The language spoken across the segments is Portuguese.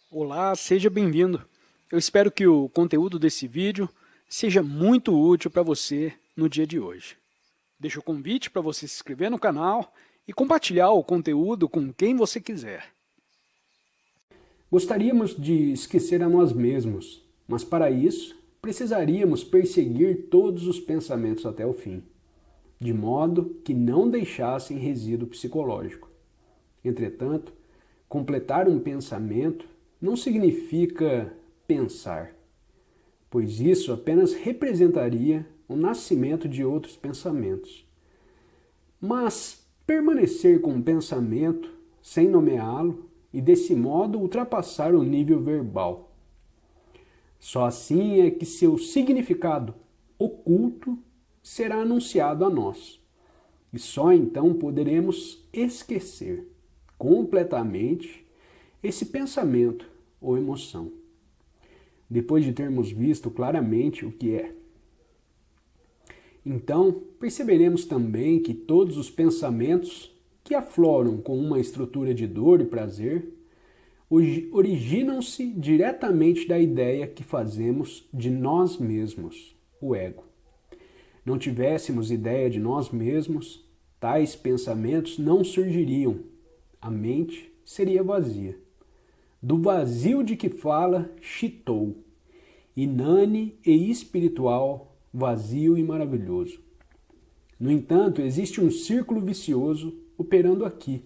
Olá, seja bem-vindo. Eu espero que o conteúdo desse vídeo seja muito útil para você no dia de hoje. Deixo o convite para você se inscrever no canal e compartilhar o conteúdo com quem você quiser. Gostaríamos de esquecer a nós mesmos, mas para isso precisaríamos perseguir todos os pensamentos até o fim, de modo que não deixassem resíduo psicológico. Entretanto, completar um pensamento não significa pensar, pois isso apenas representaria o nascimento de outros pensamentos. Mas permanecer com um pensamento sem nomeá-lo e desse modo ultrapassar o nível verbal. Só assim é que seu significado oculto será anunciado a nós. E só então poderemos esquecer completamente esse pensamento ou emoção, depois de termos visto claramente o que é. Então, perceberemos também que todos os pensamentos que afloram com uma estrutura de dor e prazer originam-se diretamente da ideia que fazemos de nós mesmos, o ego. Não tivéssemos ideia de nós mesmos, tais pensamentos não surgiriam. A mente seria vazia. Do vazio de que fala Chitou, inane e espiritual, vazio e maravilhoso. No entanto, existe um círculo vicioso operando aqui,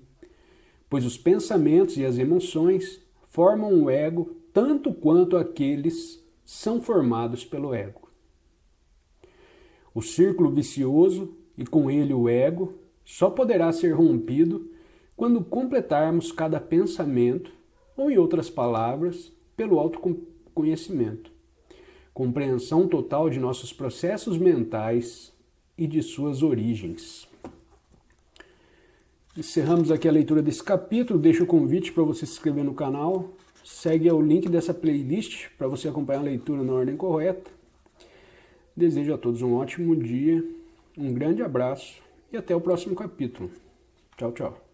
pois os pensamentos e as emoções formam o ego tanto quanto aqueles são formados pelo ego. O círculo vicioso, e com ele o ego, só poderá ser rompido quando completarmos cada pensamento, ou em outras palavras, pelo autoconhecimento, compreensão total de nossos processos mentais e de suas origens. Encerramos aqui a leitura desse capítulo. Deixo o convite para você se inscrever no canal. Segue o link dessa playlist para você acompanhar a leitura na ordem correta. Desejo a todos um ótimo dia, um grande abraço e até o próximo capítulo. Tchau, tchau.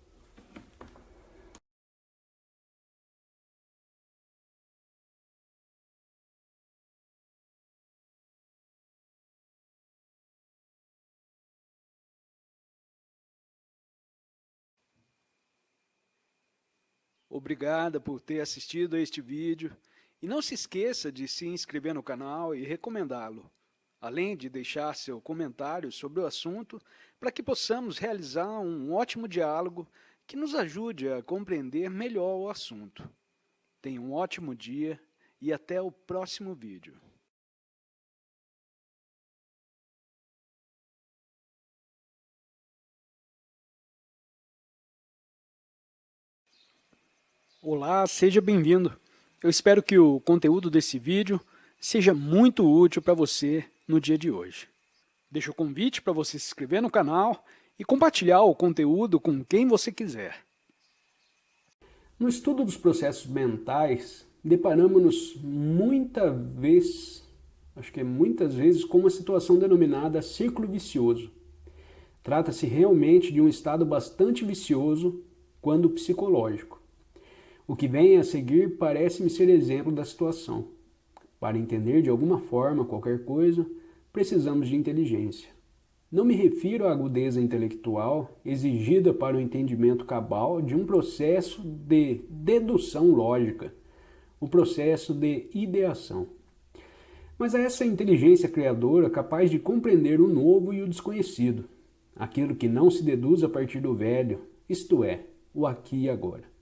Obrigada por ter assistido a este vídeo e não se esqueça de se inscrever no canal e recomendá-lo, além de deixar seu comentário sobre o assunto para que possamos realizar um ótimo diálogo que nos ajude a compreender melhor o assunto. Tenha um ótimo dia e até o próximo vídeo. Olá, seja bem-vindo. Eu espero que o conteúdo desse vídeo seja muito útil para você no dia de hoje. Deixo o convite para você se inscrever no canal e compartilhar o conteúdo com quem você quiser. No estudo dos processos mentais, deparamos-nos muitas vezes com uma situação denominada círculo vicioso. Trata-se realmente de um estado bastante vicioso quando psicológico. O que vem a seguir parece-me ser exemplo da situação. Para entender de alguma forma qualquer coisa, precisamos de inteligência. Não me refiro à agudeza intelectual exigida para o entendimento cabal de um processo de dedução lógica, o processo de ideação, mas a essa inteligência criadora capaz de compreender o novo e o desconhecido, aquilo que não se deduz a partir do velho, isto é, o aqui e agora.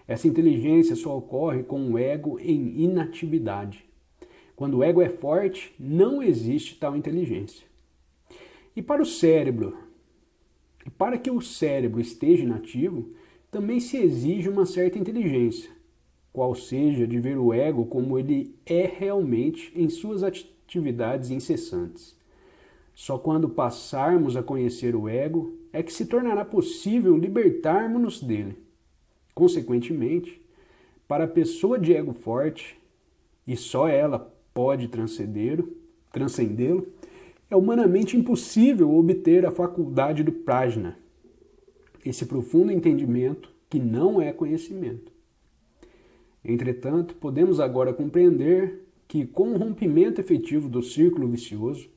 Essa inteligência só ocorre com o ego em inatividade. Quando o ego é forte, não existe tal inteligência. E para que o cérebro esteja inativo, também se exige uma certa inteligência, qual seja de ver o ego como ele é realmente em suas atividades incessantes. Só quando passarmos a conhecer o ego é que se tornará possível libertarmos-nos dele. Consequentemente, para a pessoa de ego forte, e só ela pode transcendê-lo, é humanamente impossível obter a faculdade do prajna, esse profundo entendimento que não é conhecimento. Entretanto, podemos agora compreender que, com o rompimento efetivo do círculo vicioso,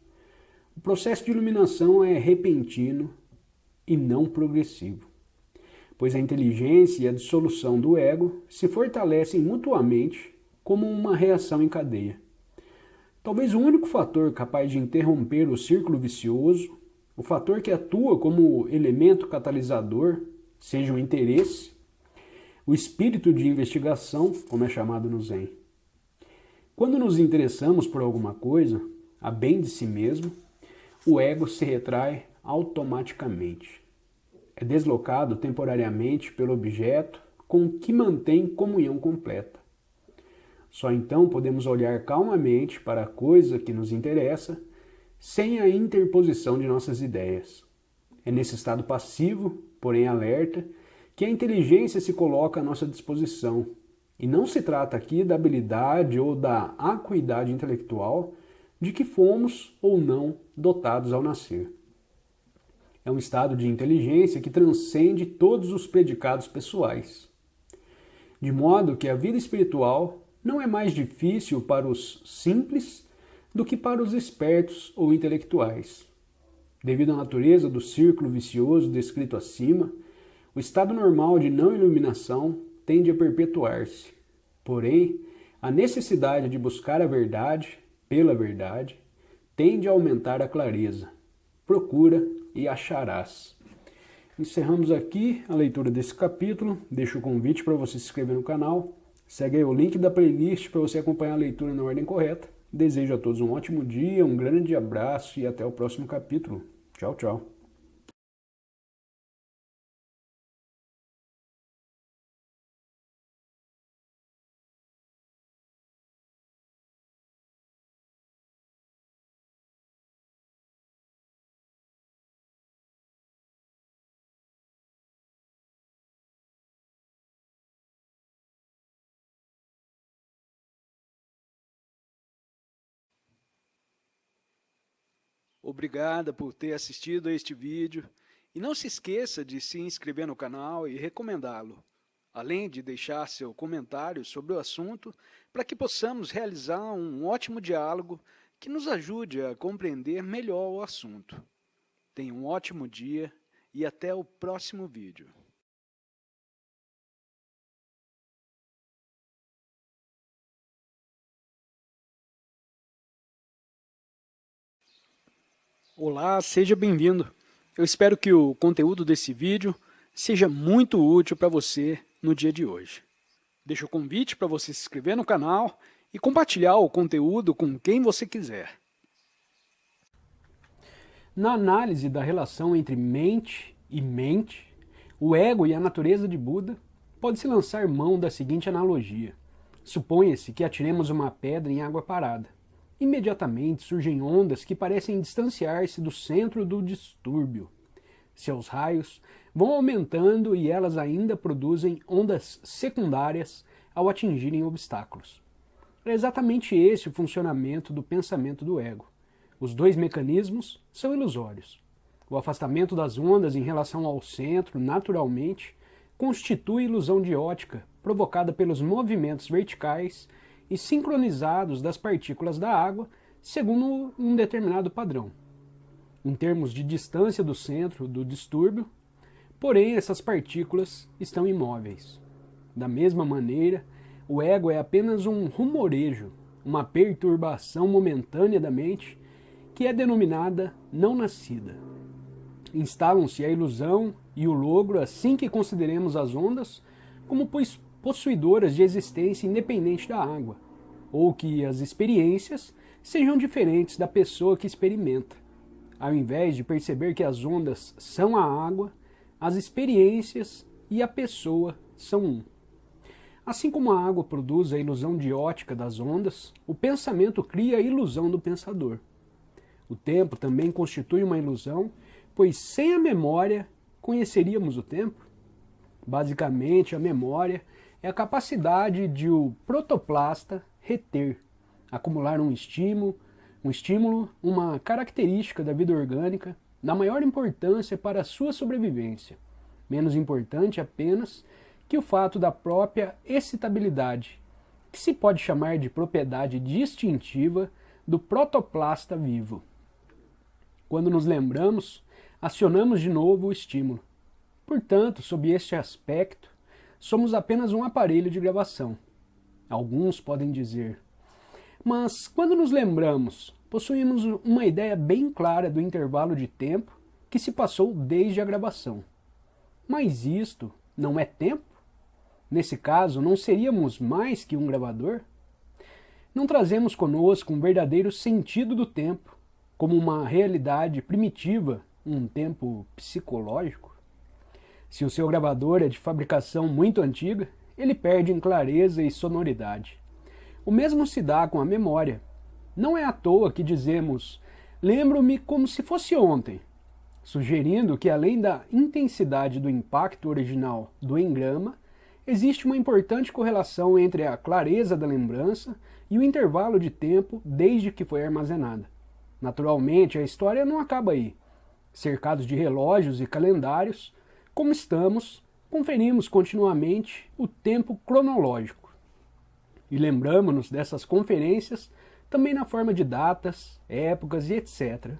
o processo de iluminação é repentino e não progressivo, pois a inteligência e a dissolução do ego se fortalecem mutuamente como uma reação em cadeia. Talvez o único fator capaz de interromper o círculo vicioso, o fator que atua como elemento catalisador, seja o interesse, o espírito de investigação, como é chamado no Zen. Quando nos interessamos por alguma coisa, a bem de si mesmo, o ego se retrai automaticamente. É deslocado temporariamente pelo objeto com o que mantém comunhão completa. Só então podemos olhar calmamente para a coisa que nos interessa, sem a interposição de nossas ideias. É nesse estado passivo, porém alerta, que a inteligência se coloca à nossa disposição. E não se trata aqui da habilidade ou da acuidade intelectual de que fomos ou não dotados ao nascer. É um estado de inteligência que transcende todos os predicados pessoais. De modo que a vida espiritual não é mais difícil para os simples do que para os espertos ou intelectuais. Devido à natureza do círculo vicioso descrito acima, o estado normal de não iluminação tende a perpetuar-se. Porém, a necessidade de buscar a verdade pela verdade tende a aumentar a clareza. Procura e acharás. Encerramos aqui a leitura desse capítulo. Deixo o convite para você se inscrever no canal. Segue aí o link da playlist para você acompanhar a leitura na ordem correta. Desejo a todos um ótimo dia, um grande abraço e até o próximo capítulo. Tchau, tchau. Obrigada por ter assistido a este vídeo e não se esqueça de se inscrever no canal e recomendá-lo, além de deixar seu comentário sobre o assunto para que possamos realizar um ótimo diálogo que nos ajude a compreender melhor o assunto. Tenha um ótimo dia e até o próximo vídeo. Olá, seja bem-vindo. Eu espero que o conteúdo desse vídeo seja muito útil para você no dia de hoje. Deixo o convite para você se inscrever no canal e compartilhar o conteúdo com quem você quiser. Na análise da relação entre mente e mente, o ego e a natureza de Buda, pode-se lançar mão da seguinte analogia. Suponha-se que atiremos uma pedra em água parada. Imediatamente surgem ondas que parecem distanciar-se do centro do distúrbio. Seus raios vão aumentando e elas ainda produzem ondas secundárias ao atingirem obstáculos. É exatamente esse o funcionamento do pensamento do ego. Os dois mecanismos são ilusórios. O afastamento das ondas em relação ao centro, naturalmente, constitui ilusão de ótica provocada pelos movimentos verticais e sincronizados das partículas da água segundo um determinado padrão. Em termos de distância do centro do distúrbio, porém essas partículas estão imóveis. Da mesma maneira, o ego é apenas um rumorejo, uma perturbação momentânea da mente que é denominada não nascida. Instalam-se a ilusão e o logro assim que consideremos as ondas como possuidoras de existência independente da água, ou que as experiências sejam diferentes da pessoa que experimenta. Ao invés de perceber que as ondas são a água, as experiências e a pessoa são um. Assim como a água produz a ilusão de ótica das ondas, o pensamento cria a ilusão do pensador. O tempo também constitui uma ilusão, pois sem a memória conheceríamos o tempo? Basicamente, a memória é a capacidade de o protoplasta reter, acumular um estímulo, uma característica da vida orgânica da maior importância para a sua sobrevivência, menos importante apenas que o fato da própria excitabilidade, que se pode chamar de propriedade distintiva do protoplasta vivo. Quando nos lembramos, acionamos de novo o estímulo. Portanto, sob este aspecto, somos apenas um aparelho de gravação. Alguns podem dizer. Mas, quando nos lembramos, possuímos uma ideia bem clara do intervalo de tempo que se passou desde a gravação. Mas isto não é tempo? Nesse caso, não seríamos mais que um gravador? Não trazemos conosco um verdadeiro sentido do tempo, como uma realidade primitiva, um tempo psicológico? Se o seu gravador é de fabricação muito antiga, ele perde em clareza e sonoridade. O mesmo se dá com a memória. Não é à toa que dizemos, lembro-me como se fosse ontem, sugerindo que além da intensidade do impacto original do engrama, existe uma importante correlação entre a clareza da lembrança e o intervalo de tempo desde que foi armazenada. Naturalmente, a história não acaba aí. Cercados de relógios e calendários, como estamos, conferimos continuamente o tempo cronológico. E lembramos-nos dessas conferências também na forma de datas, épocas e etc.,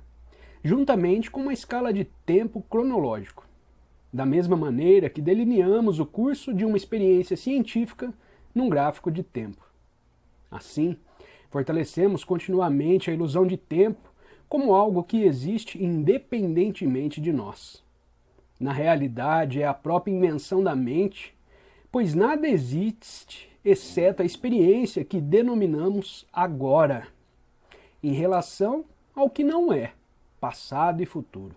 juntamente com uma escala de tempo cronológico. Da mesma maneira que delineamos o curso de uma experiência científica num gráfico de tempo. Assim, fortalecemos continuamente a ilusão de tempo como algo que existe independentemente de nós. Na realidade, é a própria invenção da mente, pois nada existe exceto a experiência que denominamos agora, em relação ao que não é, passado e futuro.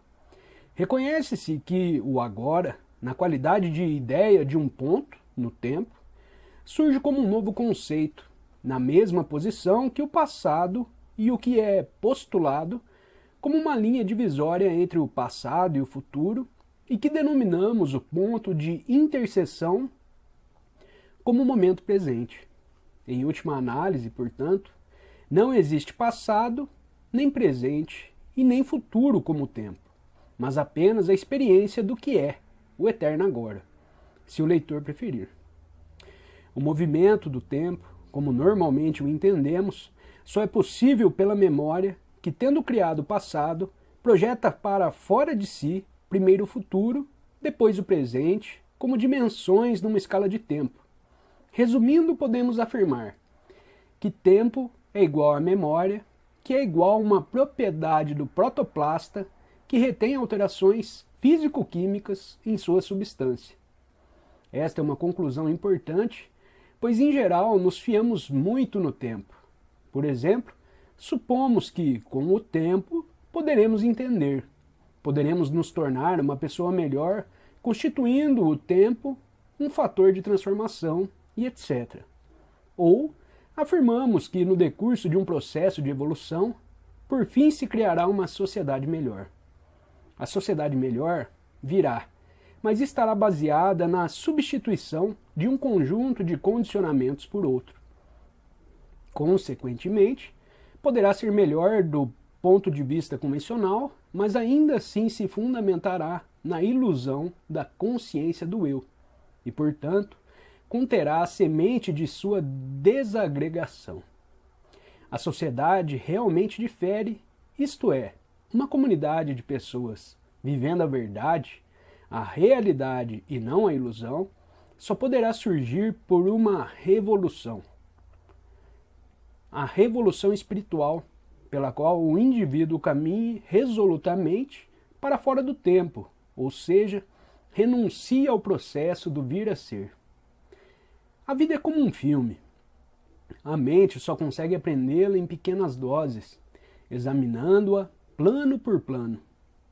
Reconhece-se que o agora, na qualidade de ideia de um ponto no tempo, surge como um novo conceito, na mesma posição que o passado e o que é postulado como uma linha divisória entre o passado e o futuro e que denominamos o ponto de interseção como o momento presente. Em última análise, portanto, não existe passado, nem presente e nem futuro como tempo, mas apenas a experiência do que é, o eterno agora, se o leitor preferir. O movimento do tempo, como normalmente o entendemos, só é possível pela memória que, tendo criado o passado, projeta para fora de si primeiro o futuro, depois o presente, como dimensões numa escala de tempo. Resumindo, podemos afirmar que tempo é igual à memória, que é igual a uma propriedade do protoplasta que retém alterações físico-químicas em sua substância. Esta é uma conclusão importante, pois em geral nos fiamos muito no tempo. Por exemplo, supomos que, com o tempo, poderemos entender, poderemos nos tornar uma pessoa melhor, constituindo o tempo um fator de transformação e etc. Ou afirmamos que, no decurso de um processo de evolução, por fim se criará uma sociedade melhor. A sociedade melhor virá, mas estará baseada na substituição de um conjunto de condicionamentos por outro. Consequentemente, poderá ser melhor do ponto de vista convencional, mas ainda assim se fundamentará na ilusão da consciência do eu, e, portanto, conterá a semente de sua desagregação. A sociedade realmente difere, isto é, uma comunidade de pessoas vivendo a verdade, a realidade e não a ilusão, só poderá surgir por uma revolução. A revolução espiritual, pela qual o indivíduo caminhe resolutamente para fora do tempo, ou seja, renuncia ao processo do vir a ser. A vida é como um filme. A mente só consegue apreendê-la em pequenas doses, examinando-a plano por plano,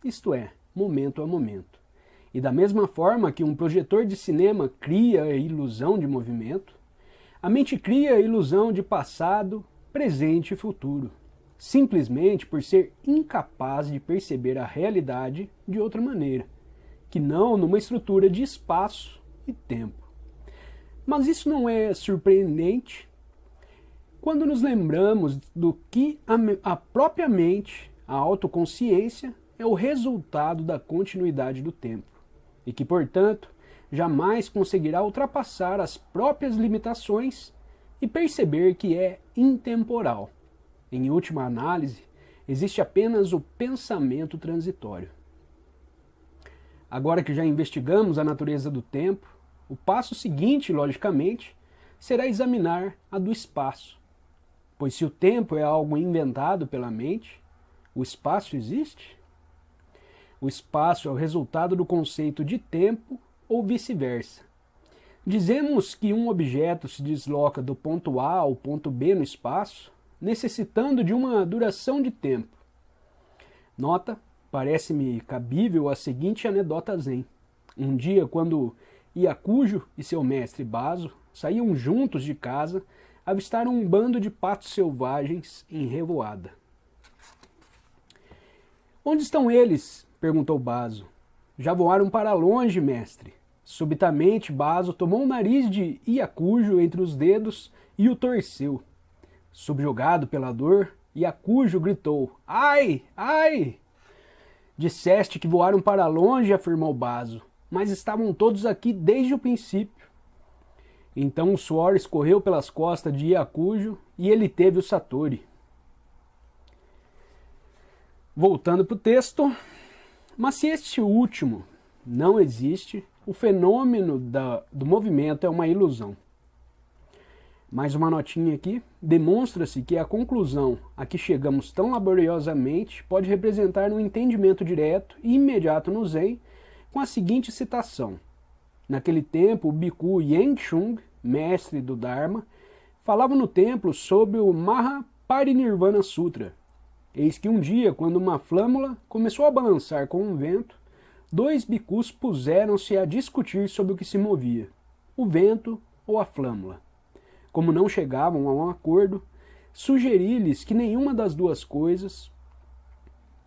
isto é, momento a momento. E da mesma forma que um projetor de cinema cria a ilusão de movimento, a mente cria a ilusão de passado, presente e futuro, simplesmente por ser incapaz de perceber a realidade de outra maneira, que não numa estrutura de espaço e tempo. Mas isso não é surpreendente quando nos lembramos do que a própria mente, a autoconsciência, é o resultado da continuidade do tempo, e que, portanto, jamais conseguirá ultrapassar as próprias limitações e perceber que é intemporal. Em última análise, existe apenas o pensamento transitório. Agora que já investigamos a natureza do tempo, o passo seguinte, logicamente, será examinar a do espaço. Pois se o tempo é algo inventado pela mente, o espaço existe? O espaço é o resultado do conceito de tempo ou vice-versa. Dizemos que um objeto se desloca do ponto A ao ponto B no espaço, necessitando de uma duração de tempo. Nota, parece-me cabível a seguinte anedota zen. Um dia, quando Iacujo e seu mestre Baso saíam juntos de casa, avistaram um bando de patos selvagens em revoada. Onde estão eles? Perguntou Baso. Já voaram para longe, mestre. Subitamente, Baso tomou o nariz de Iacujo entre os dedos e o torceu. Subjugado pela dor, Iacujo gritou: Ai! Ai! Disseste que voaram para longe, afirmou Baso, mas estavam todos aqui desde o princípio. Então o suor escorreu pelas costas de Iacujo e ele teve o Satori. Voltando para o texto, mas se este último não existe, o fenômeno do movimento é uma ilusão. Mais uma notinha aqui. Demonstra-se que a conclusão a que chegamos tão laboriosamente pode representar um entendimento direto e imediato no Zen com a seguinte citação. Naquele tempo, o Bhikkhu Yenchung, mestre do Dharma, falava no templo sobre o Mahaparinirvana Sutra. Eis que um dia, quando uma flâmula começou a balançar com um vento, 2 bhikkhus puseram-se a discutir sobre o que se movia, o vento ou a flâmula. Como não chegavam a um acordo, sugeri-lhes que nenhuma das duas coisas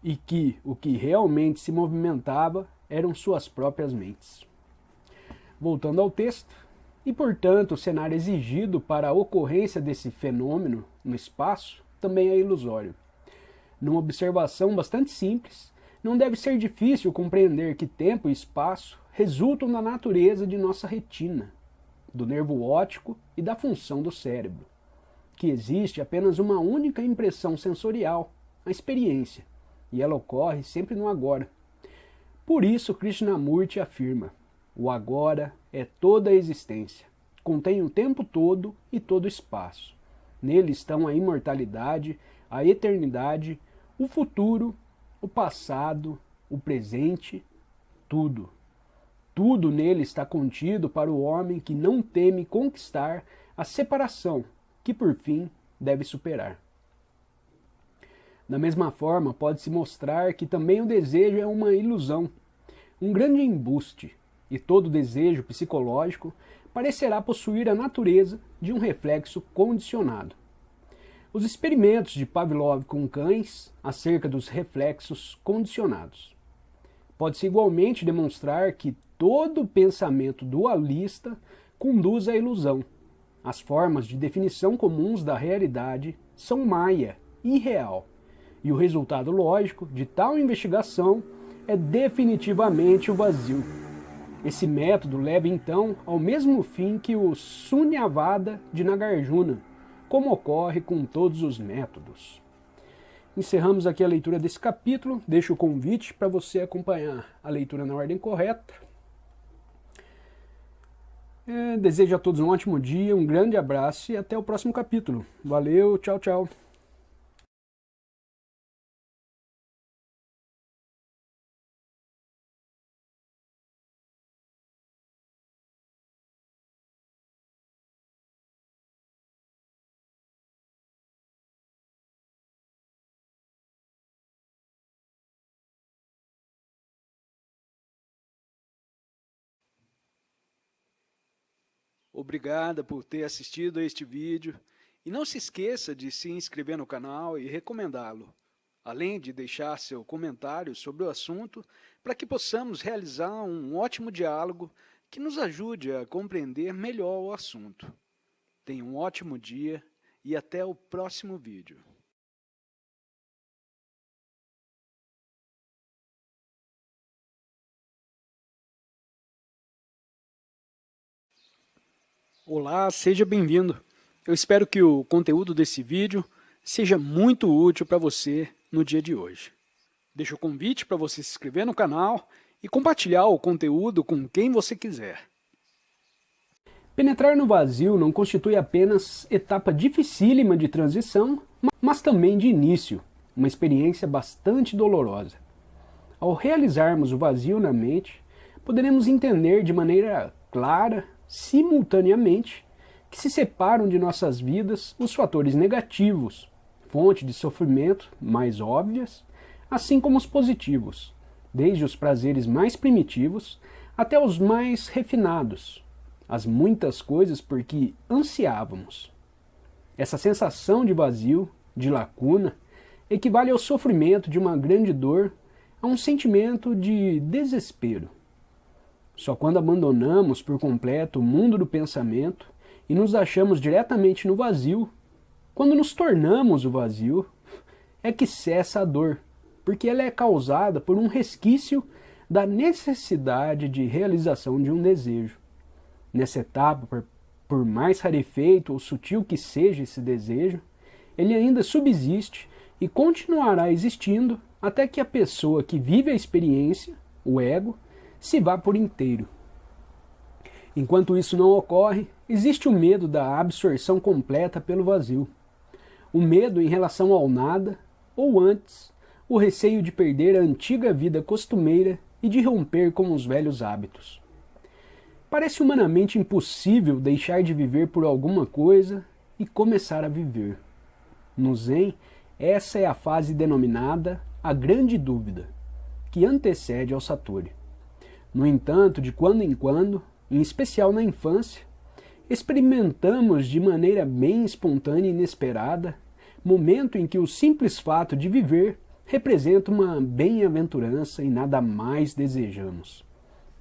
e que o que realmente se movimentava eram suas próprias mentes. Voltando ao texto, e portanto o cenário exigido para a ocorrência desse fenômeno no espaço também é ilusório. Numa observação bastante simples, não deve ser difícil compreender que tempo e espaço resultam da natureza de nossa retina, do nervo óptico e da função do cérebro, que existe apenas uma única impressão sensorial, a experiência, e ela ocorre sempre no agora. Por isso Krishnamurti afirma, o agora é toda a existência, contém o tempo todo e todo o espaço. Nele estão a imortalidade, a eternidade, o futuro, o passado, o presente, tudo. Tudo nele está contido para o homem que não teme conquistar a separação, que por fim deve superar. Da mesma forma, pode-se mostrar que também o desejo é uma ilusão, um grande embuste, e todo desejo psicológico parecerá possuir a natureza de um reflexo condicionado. Os experimentos de Pavlov com cães acerca dos reflexos condicionados. Pode-se igualmente demonstrar que todo pensamento dualista conduz à ilusão. As formas de definição comuns da realidade são maia, irreal, e o resultado lógico de tal investigação é definitivamente o vazio. Esse método leva então ao mesmo fim que o Sunyavada de Nagarjuna, como ocorre com todos os métodos. Encerramos aqui a leitura desse capítulo, deixo o convite para você acompanhar a leitura na ordem correta. Desejo a todos um ótimo dia, um grande abraço e até o próximo capítulo. Valeu, tchau, tchau. Obrigada por ter assistido a este vídeo e não se esqueça de se inscrever no canal e recomendá-lo, além de deixar seu comentário sobre o assunto para que possamos realizar um ótimo diálogo que nos ajude a compreender melhor o assunto. Tenha um ótimo dia e até o próximo vídeo. Olá, seja bem-vindo. Eu espero que o conteúdo desse vídeo seja muito útil para você no dia de hoje. Deixo o convite para você se inscrever no canal e compartilhar o conteúdo com quem você quiser. Penetrar no vazio não constitui apenas etapa dificílima de transição, mas também de início, uma experiência bastante dolorosa. Ao realizarmos o vazio na mente, poderemos entender de maneira clara, simultaneamente, que se separam de nossas vidas os fatores negativos, fonte de sofrimento mais óbvias, assim como os positivos, desde os prazeres mais primitivos até os mais refinados, as muitas coisas por que ansiávamos. Essa sensação de vazio, de lacuna, equivale ao sofrimento de uma grande dor, a um sentimento de desespero. Só quando abandonamos por completo o mundo do pensamento e nos achamos diretamente no vazio, quando nos tornamos o vazio, é que cessa a dor, porque ela é causada por um resquício da necessidade de realização de um desejo. Nessa etapa, por mais rarefeito ou sutil que seja esse desejo, ele ainda subsiste e continuará existindo até que a pessoa que vive a experiência, o ego, se vá por inteiro. Enquanto isso não ocorre, existe o medo da absorção completa pelo vazio. O medo em relação ao nada, ou antes, o receio de perder a antiga vida costumeira e de romper com os velhos hábitos. Parece humanamente impossível deixar de viver por alguma coisa e começar a viver. No Zen, essa é a fase denominada a grande dúvida, que antecede ao Satori. No entanto, de quando em quando, em especial na infância, experimentamos de maneira bem espontânea e inesperada momento em que o simples fato de viver representa uma bem-aventurança e nada mais desejamos.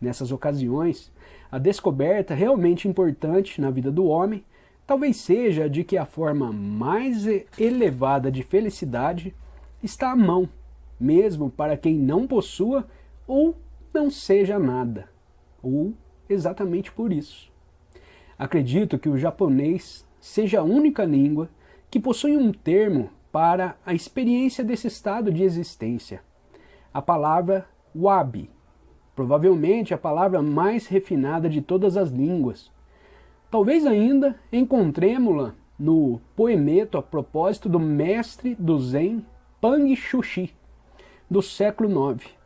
Nessas ocasiões, a descoberta realmente importante na vida do homem talvez seja a de que a forma mais elevada de felicidade está à mão, mesmo para quem não possua ou não seja nada, ou exatamente por isso. Acredito que o japonês seja a única língua que possui um termo para a experiência desse estado de existência, a palavra wabi, provavelmente a palavra mais refinada de todas as línguas. Talvez ainda encontremos-la no poemeto a propósito do mestre do Zen Pang Shushi, do século IX,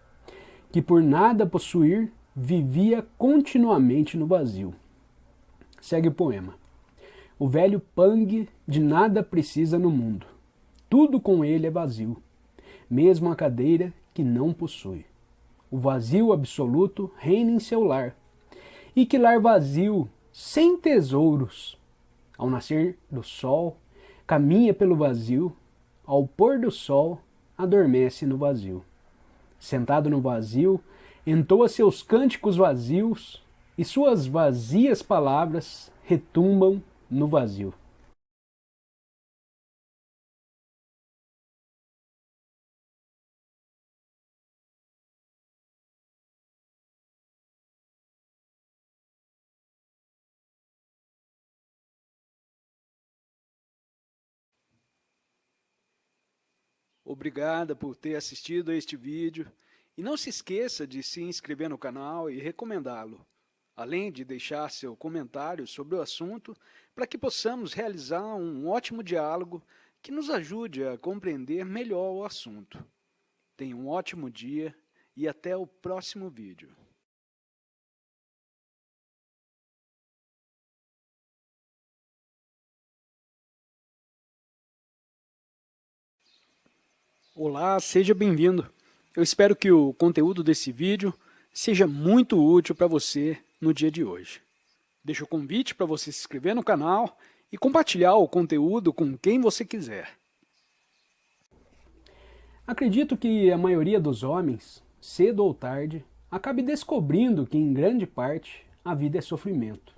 que por nada possuir, vivia continuamente no vazio. Segue o poema. O velho Pang de nada precisa no mundo. Tudo com ele é vazio, mesmo a cadeira que não possui. O vazio absoluto reina em seu lar. E que lar vazio, sem tesouros. Ao nascer do sol, caminha pelo vazio, ao pôr do sol, adormece no vazio. Sentado no vazio, entoa seus cânticos vazios, e suas vazias palavras retumbam no vazio. Obrigada por ter assistido a este vídeo e não se esqueça de se inscrever no canal e recomendá-lo, além de deixar seu comentário sobre o assunto para que possamos realizar um ótimo diálogo que nos ajude a compreender melhor o assunto. Tenha um ótimo dia e até o próximo vídeo. Olá, seja bem-vindo. Eu espero que o conteúdo desse vídeo seja muito útil para você no dia de hoje. Deixo o convite para você se inscrever no canal e compartilhar o conteúdo com quem você quiser. Acredito que a maioria dos homens, cedo ou tarde, acabe descobrindo que, em grande parte, a vida é sofrimento.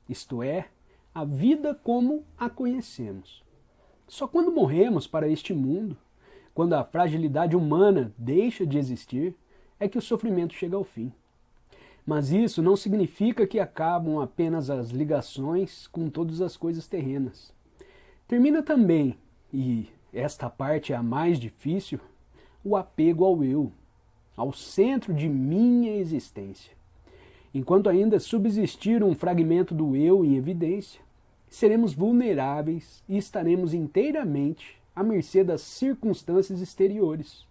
Isto é, a vida como a conhecemos. Só quando morremos para este mundo, quando a fragilidade humana deixa de existir, é que o sofrimento chega ao fim. Mas isso não significa que acabam apenas as ligações com todas as coisas terrenas. Termina também, e esta parte é a mais difícil, o apego ao eu, ao centro de minha existência. Enquanto ainda subsistir um fragmento do eu em evidência, seremos vulneráveis e estaremos inteiramente à mercê das circunstâncias exteriores,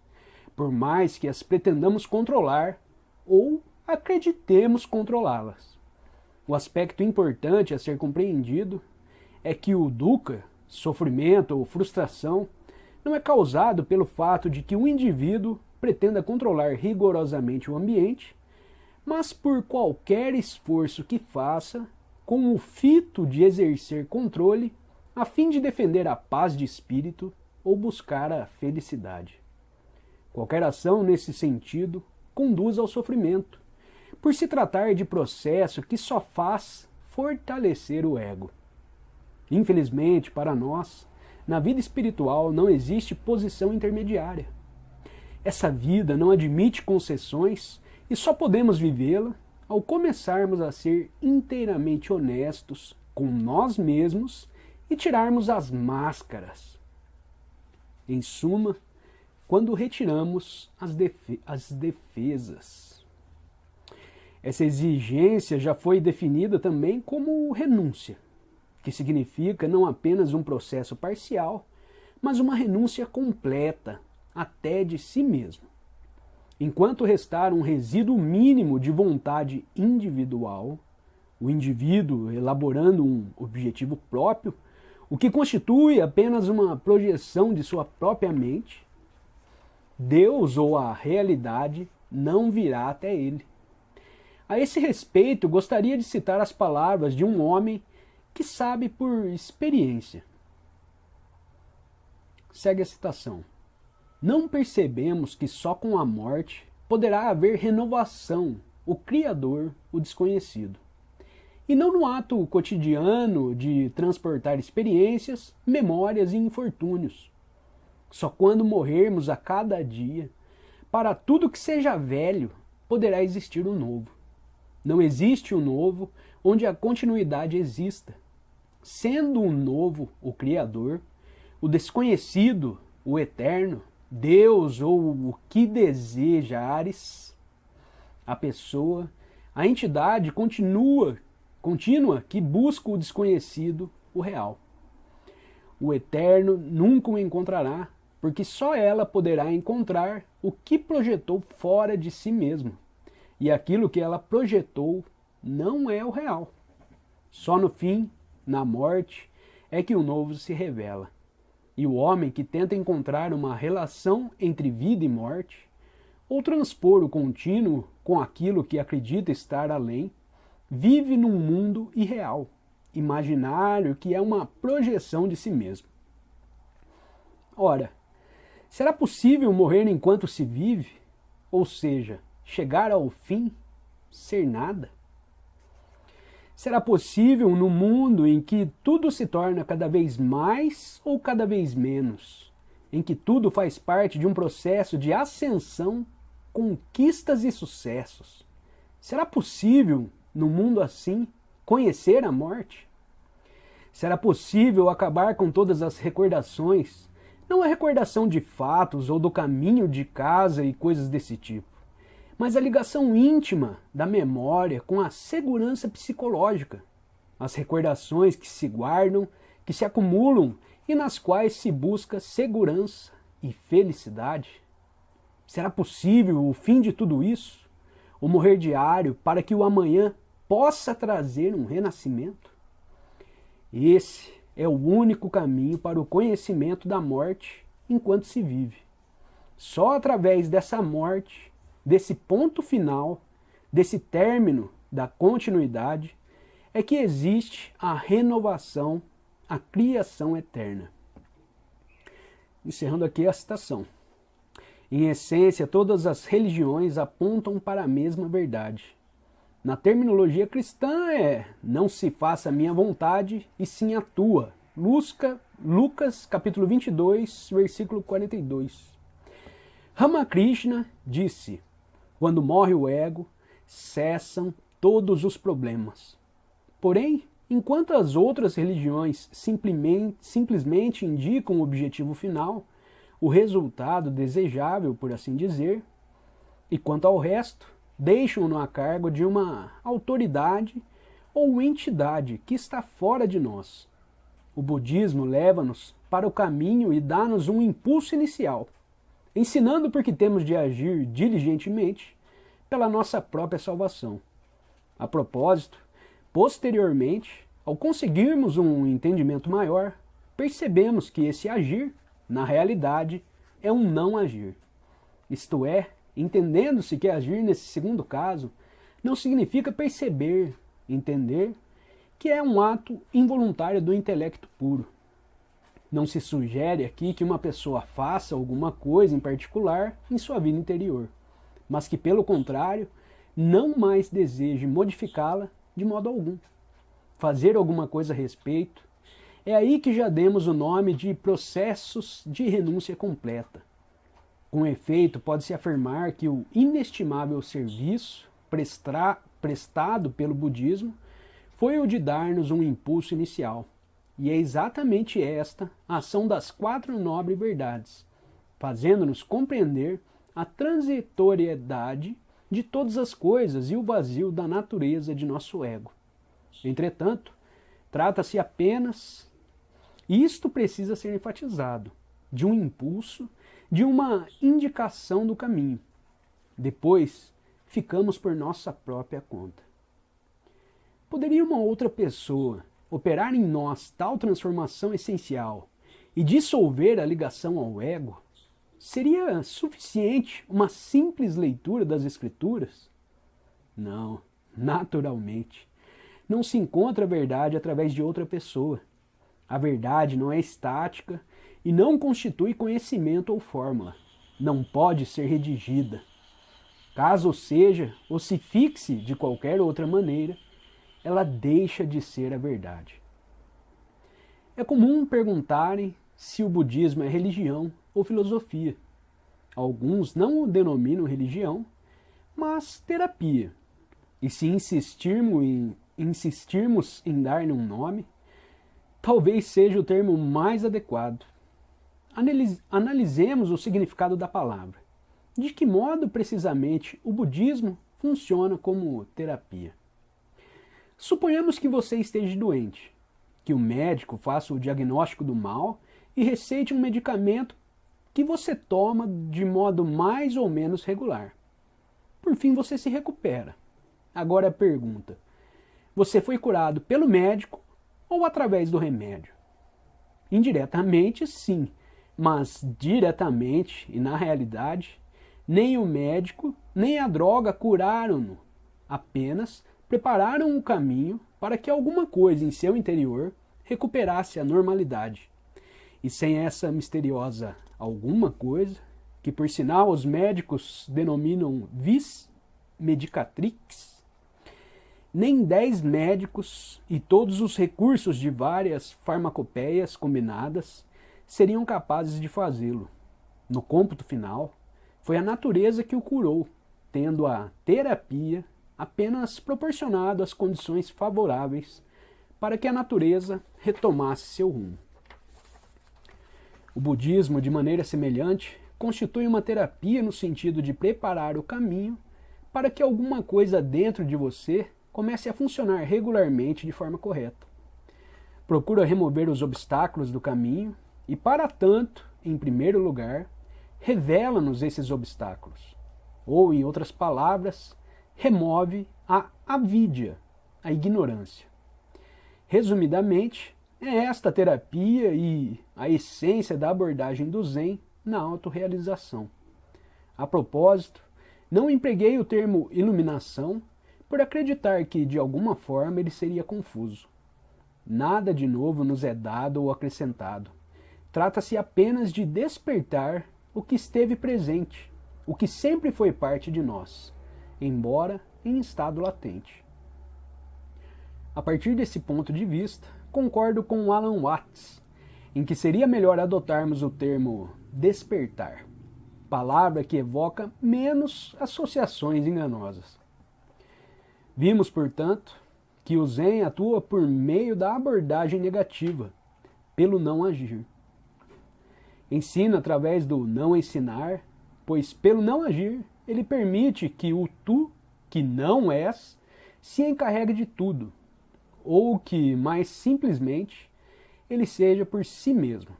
por mais que as pretendamos controlar ou acreditemos controlá-las. O aspecto importante a ser compreendido é que o dukkha, sofrimento ou frustração, não é causado pelo fato de que o indivíduo pretenda controlar rigorosamente o ambiente, mas por qualquer esforço que faça com o fito de exercer controle a fim de defender a paz de espírito ou buscar a felicidade. Qualquer ação nesse sentido conduz ao sofrimento, por se tratar de processo que só faz fortalecer o ego. Infelizmente, para nós, na vida espiritual não existe posição intermediária. Essa vida não admite concessões e só podemos vivê-la ao começarmos a ser inteiramente honestos com nós mesmos e tirarmos as máscaras. Em suma, quando retiramos as defesas. Essa exigência já foi definida também como renúncia, que significa não apenas um processo parcial, mas uma renúncia completa, até de si mesmo. Enquanto restar um resíduo mínimo de vontade individual, o indivíduo elaborando um objetivo próprio, o que constitui apenas uma projeção de sua própria mente, Deus ou a realidade não virá até ele. A esse respeito, gostaria de citar as palavras de um homem que sabe por experiência. Segue a citação. Não percebemos que só com a morte poderá haver renovação, o Criador, o desconhecido. E não no ato cotidiano de transportar experiências, memórias e infortúnios. Só quando morrermos a cada dia, para tudo que seja velho, poderá existir um novo. Não existe um novo onde a continuidade exista. Sendo um novo o Criador, o desconhecido, o eterno, Deus ou o que desejares, a pessoa, a entidade contínua que busca o desconhecido, o real. O eterno nunca o encontrará, porque só ela poderá encontrar o que projetou fora de si mesma. E aquilo que ela projetou não é o real. Só no fim, na morte, é que o novo se revela. E o homem que tenta encontrar uma relação entre vida e morte, ou transpor o contínuo com aquilo que acredita estar além, vive num mundo irreal, imaginário que é uma projeção de si mesmo. Ora, será possível morrer enquanto se vive? Ou seja, chegar ao fim, ser nada? Será possível num mundo em que tudo se torna cada vez mais ou cada vez menos? Em que tudo faz parte de um processo de ascensão, conquistas e sucessos? Será possível, num mundo assim, conhecer a morte? Será possível acabar com todas as recordações? Não a recordação de fatos ou do caminho de casa e coisas desse tipo, mas a ligação íntima da memória com a segurança psicológica, as recordações que se guardam, que se acumulam e nas quais se busca segurança e felicidade. Será possível o fim de tudo isso? O morrer diário para que o amanhã possa trazer um renascimento? Esse é o único caminho para o conhecimento da morte enquanto se vive. Só através dessa morte, desse ponto final, desse término da continuidade, é que existe a renovação, a criação eterna. Encerrando aqui a citação. Em essência, todas as religiões apontam para a mesma verdade. Na terminologia cristã não se faça a minha vontade, e sim a tua. Lucas capítulo 22, versículo 42. Ramakrishna disse: quando morre o ego, cessam todos os problemas. Porém, enquanto as outras religiões simplesmente indicam o objetivo final, o resultado desejável, por assim dizer, e quanto ao resto, deixam-no a cargo de uma autoridade ou entidade que está fora de nós. O budismo leva-nos para o caminho e dá-nos um impulso inicial, ensinando por que temos de agir diligentemente pela nossa própria salvação. A propósito, posteriormente, ao conseguirmos um entendimento maior, percebemos que esse agir, na realidade, é um não agir. Isto é, entendendo-se que agir nesse segundo caso não significa perceber, entender, que é um ato involuntário do intelecto puro. Não se sugere aqui que uma pessoa faça alguma coisa em particular em sua vida interior, mas que, pelo contrário, não mais deseje modificá-la de modo algum. Fazer alguma coisa a respeito, é aí que já demos o nome de processos de renúncia completa. Com efeito, pode-se afirmar que o inestimável serviço prestado pelo budismo foi o de dar-nos um impulso inicial. E é exatamente esta a ação das 4 nobres verdades, fazendo-nos compreender a transitoriedade de todas as coisas e o vazio da natureza de nosso ego. Entretanto, trata-se apenas, e isto precisa ser enfatizado, de um impulso, de uma indicação do caminho. Depois, ficamos por nossa própria conta. Poderia uma outra pessoa operar em nós tal transformação essencial e dissolver a ligação ao ego? Seria suficiente uma simples leitura das Escrituras? Não, naturalmente. Não se encontra a verdade através de outra pessoa. A verdade não é estática e não constitui conhecimento ou fórmula. Não pode ser redigida. Caso seja, ou se fixe de qualquer outra maneira, ela deixa de ser a verdade. É comum perguntarem se o budismo é religião ou filosofia. Alguns não o denominam religião, mas terapia. E se insistirmos em dar-lhe um nome, talvez seja o termo mais adequado. Analisemos o significado da palavra. De que modo, precisamente, o budismo funciona como terapia? Suponhamos que você esteja doente, que o médico faça o diagnóstico do mal e receite um medicamento que você toma de modo mais ou menos regular. Por fim, você se recupera. Agora a pergunta: você foi curado pelo médico ou através do remédio? Indiretamente, sim, mas diretamente e na realidade, nem o médico nem a droga curaram-no, apenas prepararam o caminho para que alguma coisa em seu interior recuperasse a normalidade. E sem essa misteriosa alguma coisa, que por sinal os médicos denominam vis medicatrix, nem 10 médicos e todos os recursos de várias farmacopeias combinadas seriam capazes de fazê-lo. No cômputo final, foi a natureza que o curou, tendo a terapia apenas proporcionado as condições favoráveis para que a natureza retomasse seu rumo. O budismo, de maneira semelhante, constitui uma terapia no sentido de preparar o caminho para que alguma coisa dentro de você comece a funcionar regularmente de forma correta. Procura remover os obstáculos do caminho e, para tanto, em primeiro lugar, revela-nos esses obstáculos. Ou, em outras palavras, remove a avidya, a ignorância. Resumidamente, é esta a terapia e a essência da abordagem do Zen na autorrealização. A propósito, não empreguei o termo iluminação por acreditar que, de alguma forma, ele seria confuso. Nada de novo nos é dado ou acrescentado. Trata-se apenas de despertar o que esteve presente, o que sempre foi parte de nós, embora em estado latente. A partir desse ponto de vista, concordo com Alan Watts, em que seria melhor adotarmos o termo despertar, palavra que evoca menos associações enganosas. Vimos, portanto, que o Zen atua por meio da abordagem negativa, pelo não agir. Ensina através do não ensinar, pois pelo não agir, ele permite que o tu, que não és, se encarregue de tudo, ou que, mais simplesmente, ele seja por si mesmo.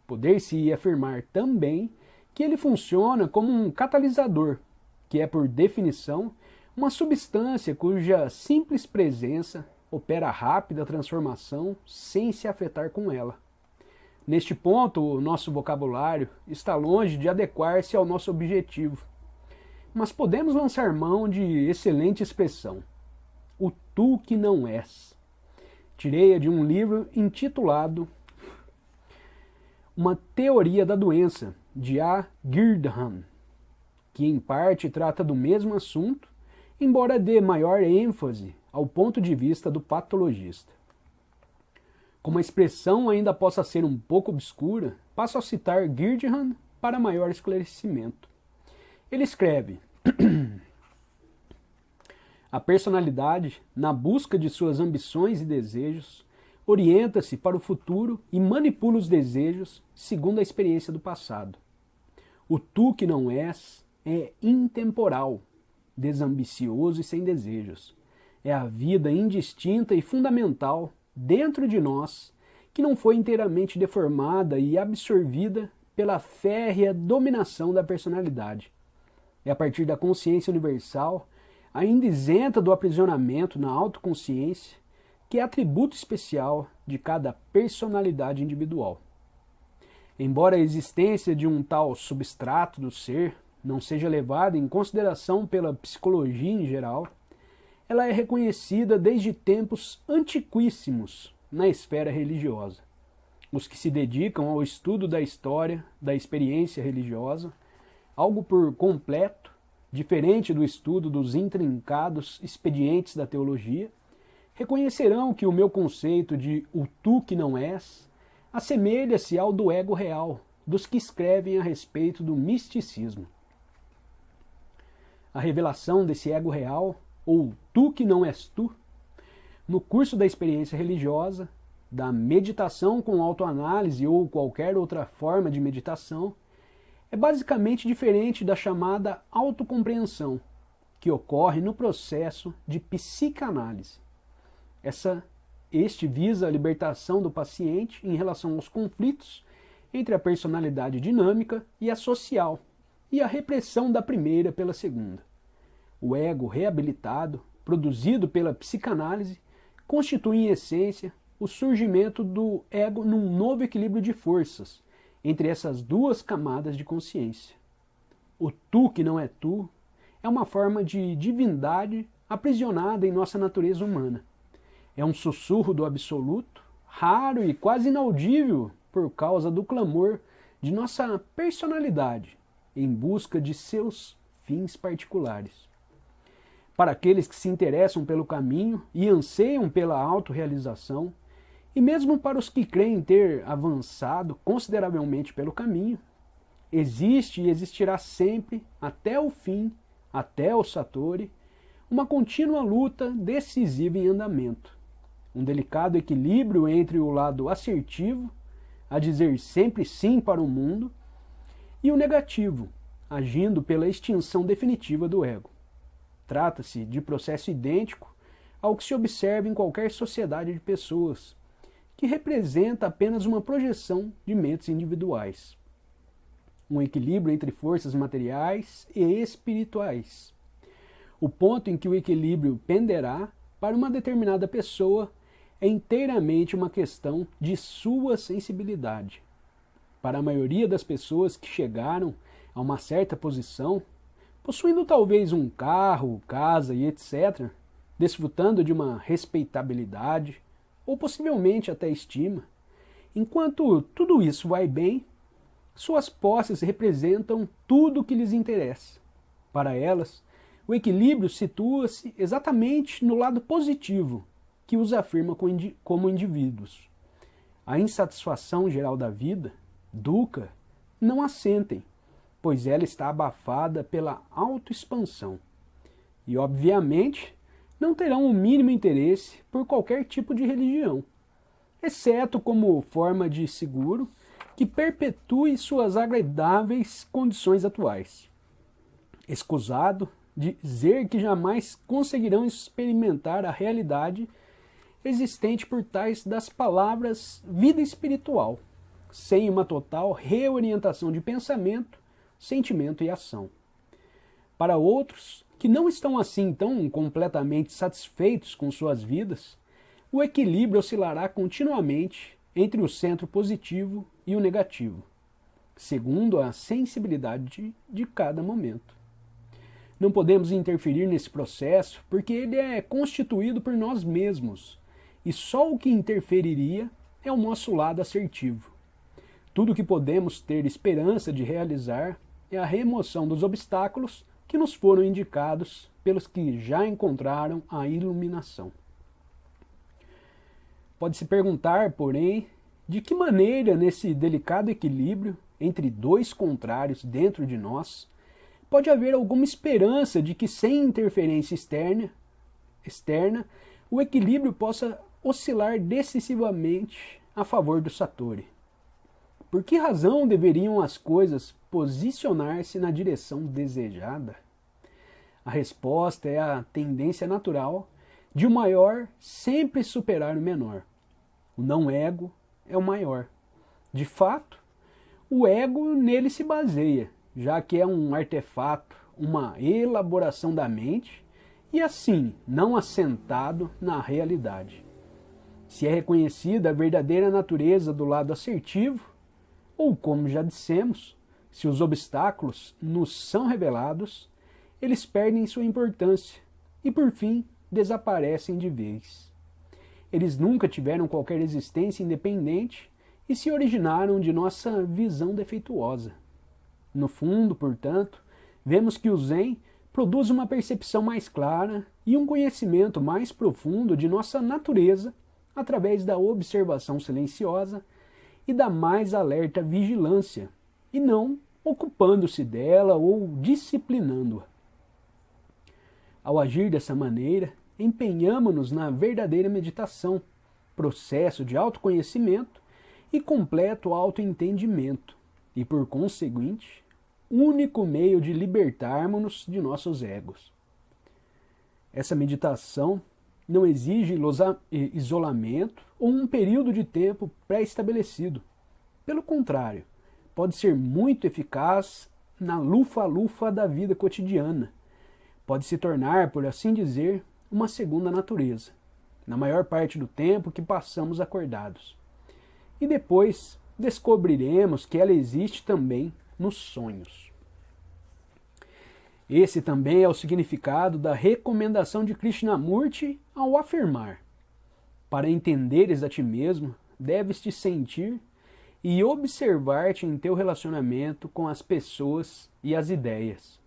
Poder-se afirmar também que ele funciona como um catalisador, que é, por definição, uma substância cuja simples presença opera rápida transformação sem se afetar com ela. Neste ponto, o nosso vocabulário está longe de adequar-se ao nosso objetivo. Mas podemos lançar mão de excelente expressão. O tu que não és. Tirei-a de um livro intitulado Uma Teoria da Doença, de A. Girdham, que em parte trata do mesmo assunto, embora dê maior ênfase ao ponto de vista do patologista. Como a expressão ainda possa ser um pouco obscura, passo a citar Girdham para maior esclarecimento. Ele escreve: a personalidade, na busca de suas ambições e desejos, orienta-se para o futuro e manipula os desejos segundo a experiência do passado. O tu que não és é intemporal, desambicioso e sem desejos. É a vida indistinta e fundamental dentro de nós, que não foi inteiramente deformada e absorvida pela férrea dominação da personalidade. É a partir da consciência universal, ainda isenta do aprisionamento na autoconsciência, que é atributo especial de cada personalidade individual. Embora a existência de um tal substrato do ser não seja levada em consideração pela psicologia em geral, ela é reconhecida desde tempos antiquíssimos na esfera religiosa. Os que se dedicam ao estudo da história, da experiência religiosa, algo por completo, diferente do estudo dos intrincados expedientes da teologia, reconhecerão que o meu conceito de o tu que não és assemelha-se ao do ego real, dos que escrevem a respeito do misticismo. A revelação desse ego real, ou tu que não és tu, no curso da experiência religiosa, da meditação com autoanálise ou qualquer outra forma de meditação, é basicamente diferente da chamada autocompreensão, que ocorre no processo de psicanálise. Este visa a libertação do paciente em relação aos conflitos entre a personalidade dinâmica e a social, e a repressão da primeira pela segunda. O ego reabilitado, produzido pela psicanálise, constitui em essência o surgimento do ego num novo equilíbrio de forças entre essas duas camadas de consciência. O tu que não é tu é uma forma de divindade aprisionada em nossa natureza humana. É um sussurro do absoluto, raro e quase inaudível por causa do clamor de nossa personalidade em busca de seus fins particulares. Para aqueles que se interessam pelo caminho e anseiam pela autorrealização, e mesmo para os que creem ter avançado consideravelmente pelo caminho, existe e existirá sempre, até o fim, até o Satori, uma contínua luta decisiva em andamento. Um delicado equilíbrio entre o lado assertivo, a dizer sempre sim para o mundo, e o negativo, agindo pela extinção definitiva do ego. Trata-se de processo idêntico ao que se observa em qualquer sociedade de pessoas, que representa apenas uma projeção de mentes individuais. Um equilíbrio entre forças materiais e espirituais. O ponto em que o equilíbrio penderá para uma determinada pessoa é inteiramente uma questão de sua sensibilidade. Para a maioria das pessoas que chegaram a uma certa posição, possuindo talvez um carro, casa e etc., desfrutando de uma respeitabilidade, ou possivelmente até estima, enquanto tudo isso vai bem, suas posses representam tudo o que lhes interessa. Para elas, o equilíbrio situa-se exatamente no lado positivo, que os afirma como indivíduos. A insatisfação geral da vida, dukkha, não a sentem, pois ela está abafada pela autoexpansão. E, obviamente, não terão o mínimo interesse por qualquer tipo de religião, exceto como forma de seguro que perpetue suas agradáveis condições atuais. Escusado dizer que jamais conseguirão experimentar a realidade existente por tais das palavras vida espiritual, sem uma total reorientação de pensamento, sentimento e ação. Para outros, que não estão assim tão completamente satisfeitos com suas vidas, o equilíbrio oscilará continuamente entre o centro positivo e o negativo, segundo a sensibilidade de cada momento. Não podemos interferir nesse processo porque ele é constituído por nós mesmos, e só o que interferiria é o nosso lado assertivo. Tudo o que podemos ter esperança de realizar é a remoção dos obstáculos que nos foram indicados pelos que já encontraram a iluminação. Pode-se perguntar, porém, de que maneira, nesse delicado equilíbrio entre dois contrários dentro de nós, pode haver alguma esperança de que, sem interferência externa, o equilíbrio possa oscilar decisivamente a favor do Satori. Por que razão deveriam as coisas posicionar-se na direção desejada? A resposta é a tendência natural de o maior sempre superar o menor. O não-ego é o maior. De fato, o ego nele se baseia, já que é um artefato, uma elaboração da mente e assim não assentado na realidade. Se é reconhecida a verdadeira natureza do lado assertivo, ou como já dissemos, se os obstáculos nos são revelados, eles perdem sua importância e, por fim, desaparecem de vez. Eles nunca tiveram qualquer existência independente e se originaram de nossa visão defeituosa. No fundo, portanto, vemos que o Zen produz uma percepção mais clara e um conhecimento mais profundo de nossa natureza através da observação silenciosa e da mais alerta vigilância, e não ocupando-se dela ou disciplinando-a. Ao agir dessa maneira, empenhamo-nos na verdadeira meditação, processo de autoconhecimento e completo autoentendimento, e por conseguinte, único meio de libertarmos-nos de nossos egos. Essa meditação não exige isolamento ou um período de tempo pré-estabelecido. Pelo contrário, pode ser muito eficaz na lufa-lufa da vida cotidiana. Pode se tornar, por assim dizer, uma segunda natureza, na maior parte do tempo que passamos acordados. E depois descobriremos que ela existe também nos sonhos. Esse também é o significado da recomendação de Krishnamurti ao afirmar: para entenderes a ti mesmo, deves te sentir e observar-te em teu relacionamento com as pessoas e as ideias.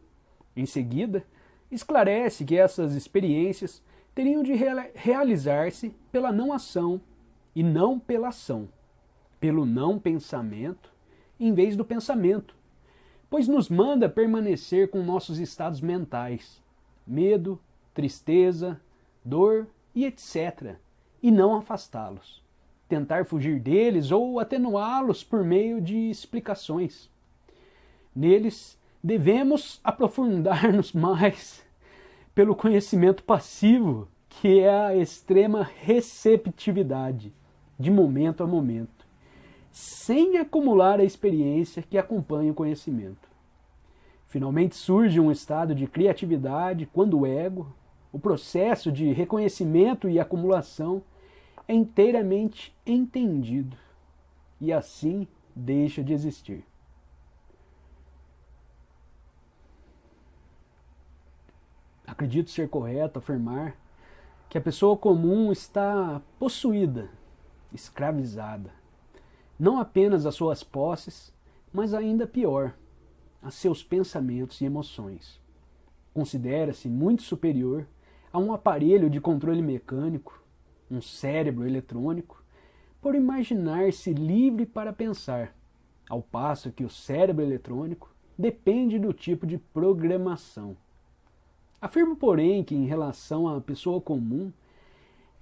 Em seguida, esclarece que essas experiências teriam de realizar-se pela não ação e não pela ação, pelo não pensamento em vez do pensamento, pois nos manda permanecer com nossos estados mentais, medo, tristeza, dor e etc., e não afastá-los, tentar fugir deles ou atenuá-los por meio de explicações. Neles, devemos aprofundar-nos mais pelo conhecimento passivo, que é a extrema receptividade, de momento a momento, sem acumular a experiência que acompanha o conhecimento. Finalmente surge um estado de criatividade quando o ego, o processo de reconhecimento e acumulação, é inteiramente entendido e assim deixa de existir. Acredito ser correto afirmar que a pessoa comum está possuída, escravizada, não apenas às suas posses, mas ainda pior, a seus pensamentos e emoções. Considera-se muito superior a um aparelho de controle mecânico, um cérebro eletrônico, por imaginar-se livre para pensar, ao passo que o cérebro eletrônico depende do tipo de programação. Afirmo, porém, que em relação à pessoa comum,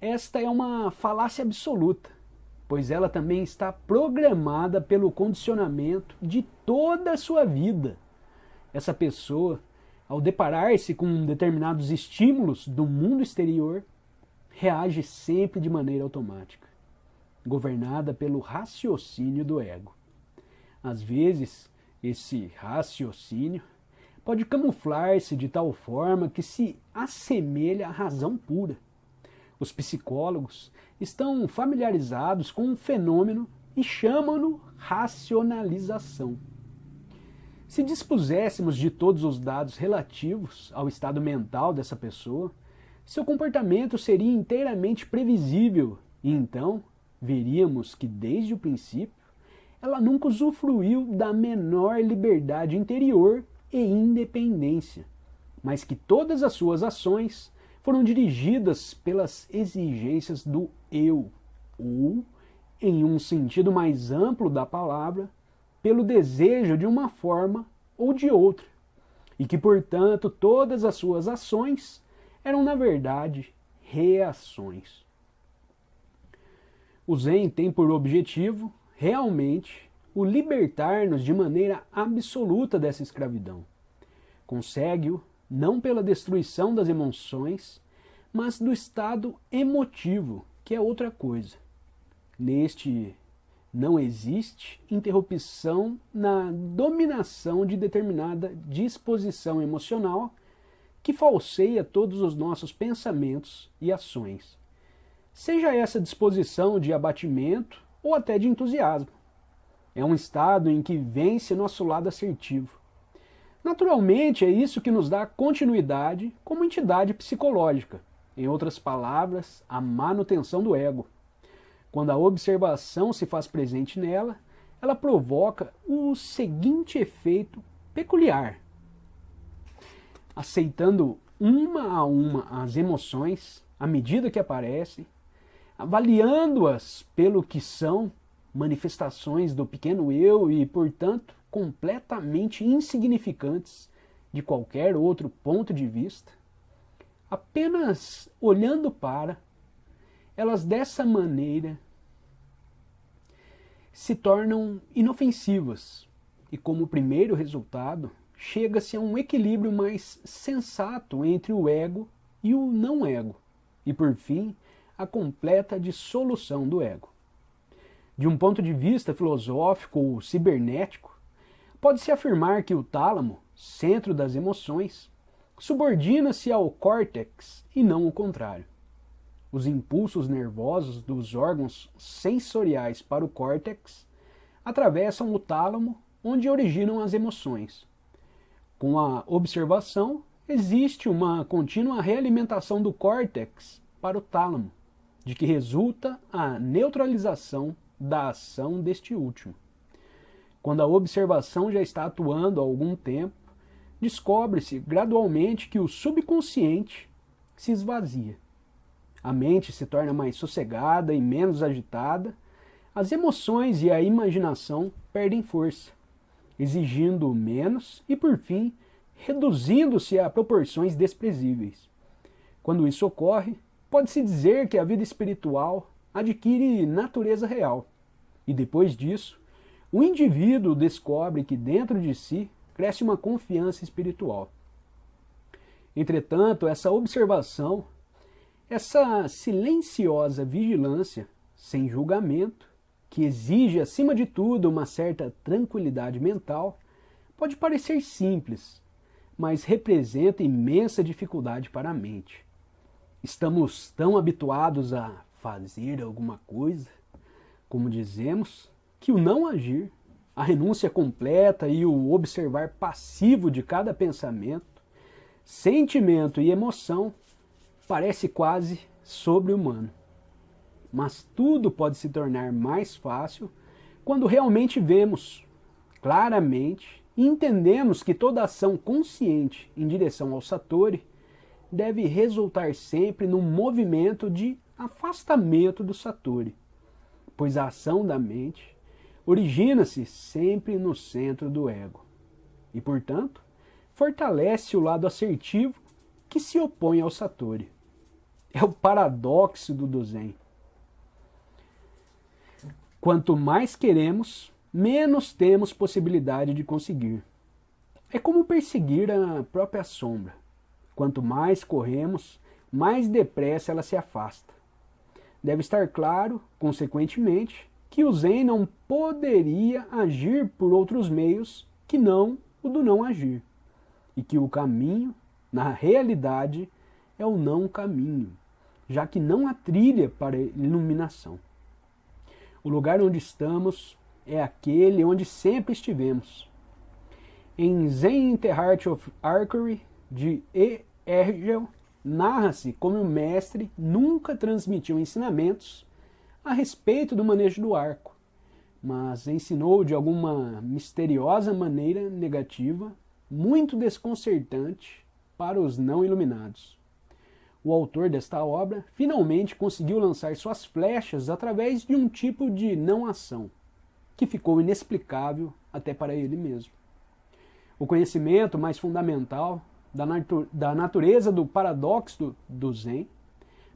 esta é uma falácia absoluta, pois ela também está programada pelo condicionamento de toda a sua vida. Essa pessoa, ao deparar-se com determinados estímulos do mundo exterior, reage sempre de maneira automática, governada pelo raciocínio do ego. Às vezes, esse raciocínio pode camuflar-se de tal forma que se assemelha à razão pura. Os psicólogos estão familiarizados com o fenômeno e chamam-no racionalização. Se dispuséssemos de todos os dados relativos ao estado mental dessa pessoa, seu comportamento seria inteiramente previsível e então veríamos que desde o princípio ela nunca usufruiu da menor liberdade interior e independência, mas que todas as suas ações foram dirigidas pelas exigências do eu, ou, em um sentido mais amplo da palavra, pelo desejo de uma forma ou de outra, e que, portanto, todas as suas ações eram, na verdade, reações. O Zen tem por objetivo, realmente, o libertar-nos de maneira absoluta dessa escravidão. Consegue-o não pela destruição das emoções, mas do estado emotivo, que é outra coisa. Neste não existe interrupção na dominação de determinada disposição emocional que falseia todos os nossos pensamentos e ações. Seja essa disposição de abatimento ou até de entusiasmo. É um estado em que vence nosso lado assertivo. Naturalmente, é isso que nos dá continuidade como entidade psicológica. Em outras palavras, a manutenção do ego. Quando a observação se faz presente nela, ela provoca o seguinte efeito peculiar. Aceitando uma a uma as emoções, à medida que aparecem, avaliando-as pelo que são, manifestações do pequeno eu e, portanto, completamente insignificantes de qualquer outro ponto de vista, apenas olhando para, elas dessa maneira se tornam inofensivas e, como primeiro resultado, chega-se a um equilíbrio mais sensato entre o ego e o não ego, e, por fim, a completa dissolução do ego. De um ponto de vista filosófico ou cibernético, pode-se afirmar que o tálamo, centro das emoções, subordina-se ao córtex e não o contrário. Os impulsos nervosos dos órgãos sensoriais para o córtex atravessam o tálamo, onde originam as emoções. Com a observação, existe uma contínua realimentação do córtex para o tálamo, de que resulta a neutralização da ação deste último. Quando a observação já está atuando há algum tempo, descobre-se gradualmente que o subconsciente se esvazia. A mente se torna mais sossegada e menos agitada, as emoções e a imaginação perdem força, exigindo menos e, por fim, reduzindo-se a proporções desprezíveis. Quando isso ocorre, pode-se dizer que a vida espiritual adquire natureza real, e depois disso, o indivíduo descobre que dentro de si cresce uma confiança espiritual. Entretanto, essa observação, essa silenciosa vigilância, sem julgamento, que exige acima de tudo uma certa tranquilidade mental, pode parecer simples, mas representa imensa dificuldade para a mente. Estamos tão habituados a fazer alguma coisa, como dizemos, que o não agir, a renúncia completa e o observar passivo de cada pensamento, sentimento e emoção parece quase sobre-humano. Mas tudo pode se tornar mais fácil quando realmente vemos claramente e entendemos que toda ação consciente em direção ao Satori deve resultar sempre num movimento de afastamento do Satori, pois a ação da mente origina-se sempre no centro do ego e, portanto, fortalece o lado assertivo que se opõe ao Satori. É o paradoxo do Zen. Quanto mais queremos, menos temos possibilidade de conseguir. É como perseguir a própria sombra. Quanto mais corremos, mais depressa ela se afasta. Deve estar claro, consequentemente, que o Zen não poderia agir por outros meios que não o do não agir, e que o caminho, na realidade, é o não caminho, já que não há trilha para a iluminação. O lugar onde estamos é aquele onde sempre estivemos. Em Zen in the Heart of Archery, de E. Ergel, narra-se como o mestre nunca transmitiu ensinamentos a respeito do manejo do arco, mas ensinou de alguma misteriosa maneira negativa, muito desconcertante para os não iluminados. O autor desta obra finalmente conseguiu lançar suas flechas através de um tipo de não-ação, que ficou inexplicável até para ele mesmo. O conhecimento mais fundamental da natureza do paradoxo do Zen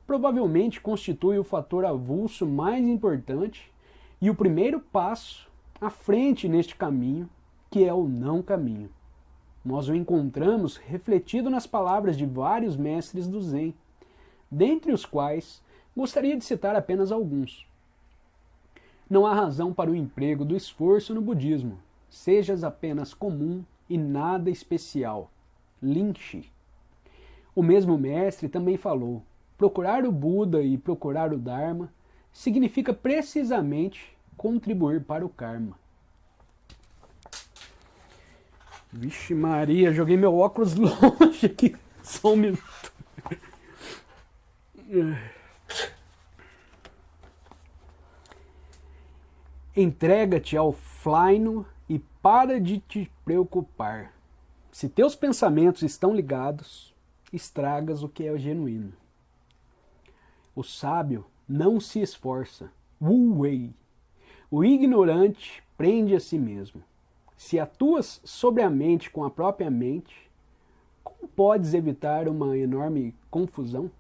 provavelmente constitui o fator avulso mais importante e o primeiro passo à frente neste caminho, que é o não caminho. Nós o encontramos refletido nas palavras de vários mestres do Zen, dentre os quais gostaria de citar apenas alguns. Não há razão para o emprego do esforço no budismo, sejas apenas comum e nada especial. Lin Chi. O mesmo mestre também falou: procurar o Buda e procurar o Dharma significa precisamente contribuir para o karma. Vixe Maria, joguei meu óculos longe aqui. Só um minuto. Entrega-te ao flaino e para de te preocupar. Se teus pensamentos estão ligados, estragas o que é genuíno. O sábio não se esforça. Wu Wei. O ignorante prende a si mesmo. Se atuas sobriamente com a própria mente, como podes evitar uma enorme confusão?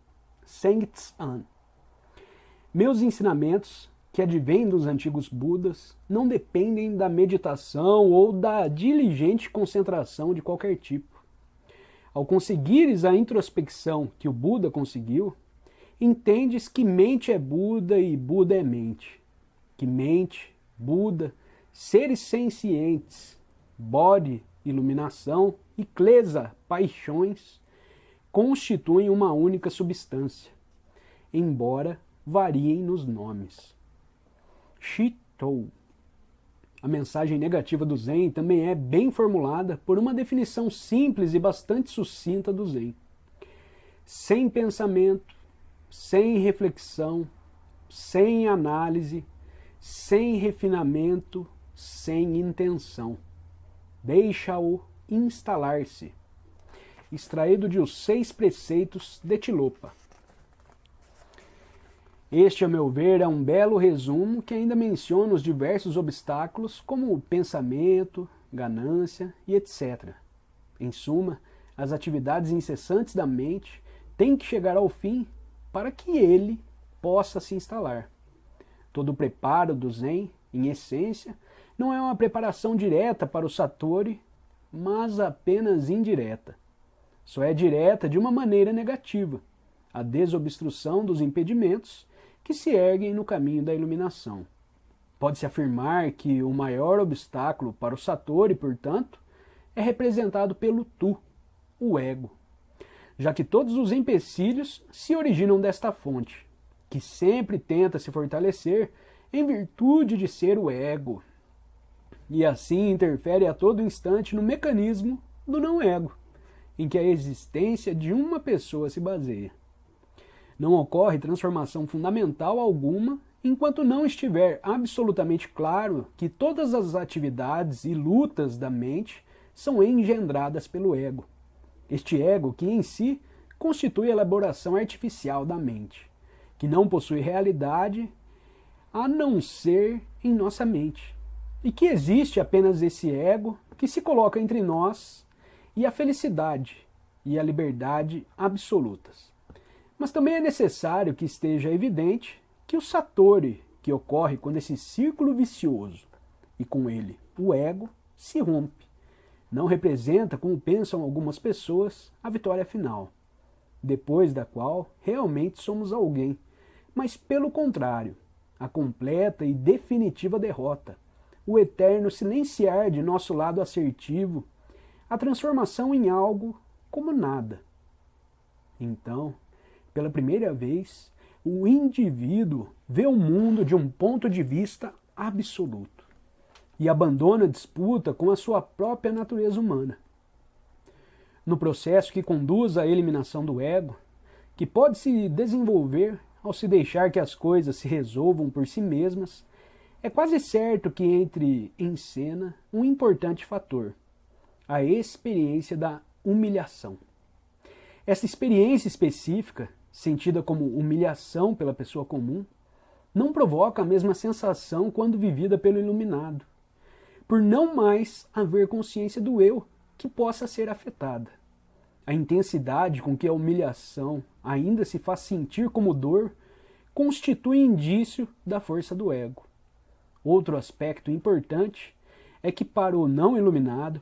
Seng Tsan. Meus ensinamentos, que advêm dos antigos Budas, não dependem da meditação ou da diligente concentração de qualquer tipo. Ao conseguires a introspecção que o Buda conseguiu, entendes que mente é Buda e Buda é mente. Que mente, Buda, seres sencientes, bode, iluminação e klesa, paixões, constituem uma única substância, embora variem nos nomes. Shitou. A mensagem negativa do Zen também é bem formulada por uma definição simples e bastante sucinta do Zen. Sem pensamento, sem reflexão, sem análise, sem refinamento, sem intenção. Deixa-o instalar-se. Extraído de Os 6 Preceitos de Tilopa. Este, a meu ver, é um belo resumo que ainda menciona os diversos obstáculos como o pensamento, ganância e etc. Em suma, as atividades incessantes da mente têm que chegar ao fim para que ele possa se instalar. Todo o preparo do Zen, em essência, não é uma preparação direta para o Satori, mas apenas indireta. Só é direta de uma maneira negativa, a desobstrução dos impedimentos que se erguem no caminho da iluminação. Pode-se afirmar que o maior obstáculo para o Satori, portanto, é representado pelo Tu, o ego, já que todos os empecilhos se originam desta fonte, que sempre tenta se fortalecer em virtude de ser o ego, e assim interfere a todo instante no mecanismo do não-ego, em que a existência de uma pessoa se baseia. Não ocorre transformação fundamental alguma enquanto não estiver absolutamente claro que todas as atividades e lutas da mente são engendradas pelo ego. Este ego que em si constitui a elaboração artificial da mente, que não possui realidade a não ser em nossa mente, e que existe apenas esse ego que se coloca entre nós e a felicidade, e a liberdade absolutas. Mas também é necessário que esteja evidente que o satori que ocorre quando esse círculo vicioso, e com ele o ego, se rompe, não representa, como pensam algumas pessoas, a vitória final, depois da qual realmente somos alguém, mas pelo contrário, a completa e definitiva derrota, o eterno silenciar de nosso lado assertivo, a transformação em algo como nada. Então, pela primeira vez, o indivíduo vê o mundo de um ponto de vista absoluto e abandona a disputa com a sua própria natureza humana. No processo que conduz à eliminação do ego, que pode se desenvolver ao se deixar que as coisas se resolvam por si mesmas, é quase certo que entre em cena um importante fator, a experiência da humilhação. Essa experiência específica, sentida como humilhação pela pessoa comum, não provoca a mesma sensação quando vivida pelo iluminado, por não mais haver consciência do eu que possa ser afetada. A intensidade com que a humilhação ainda se faz sentir como dor constitui indício da força do ego. Outro aspecto importante é que para o não iluminado,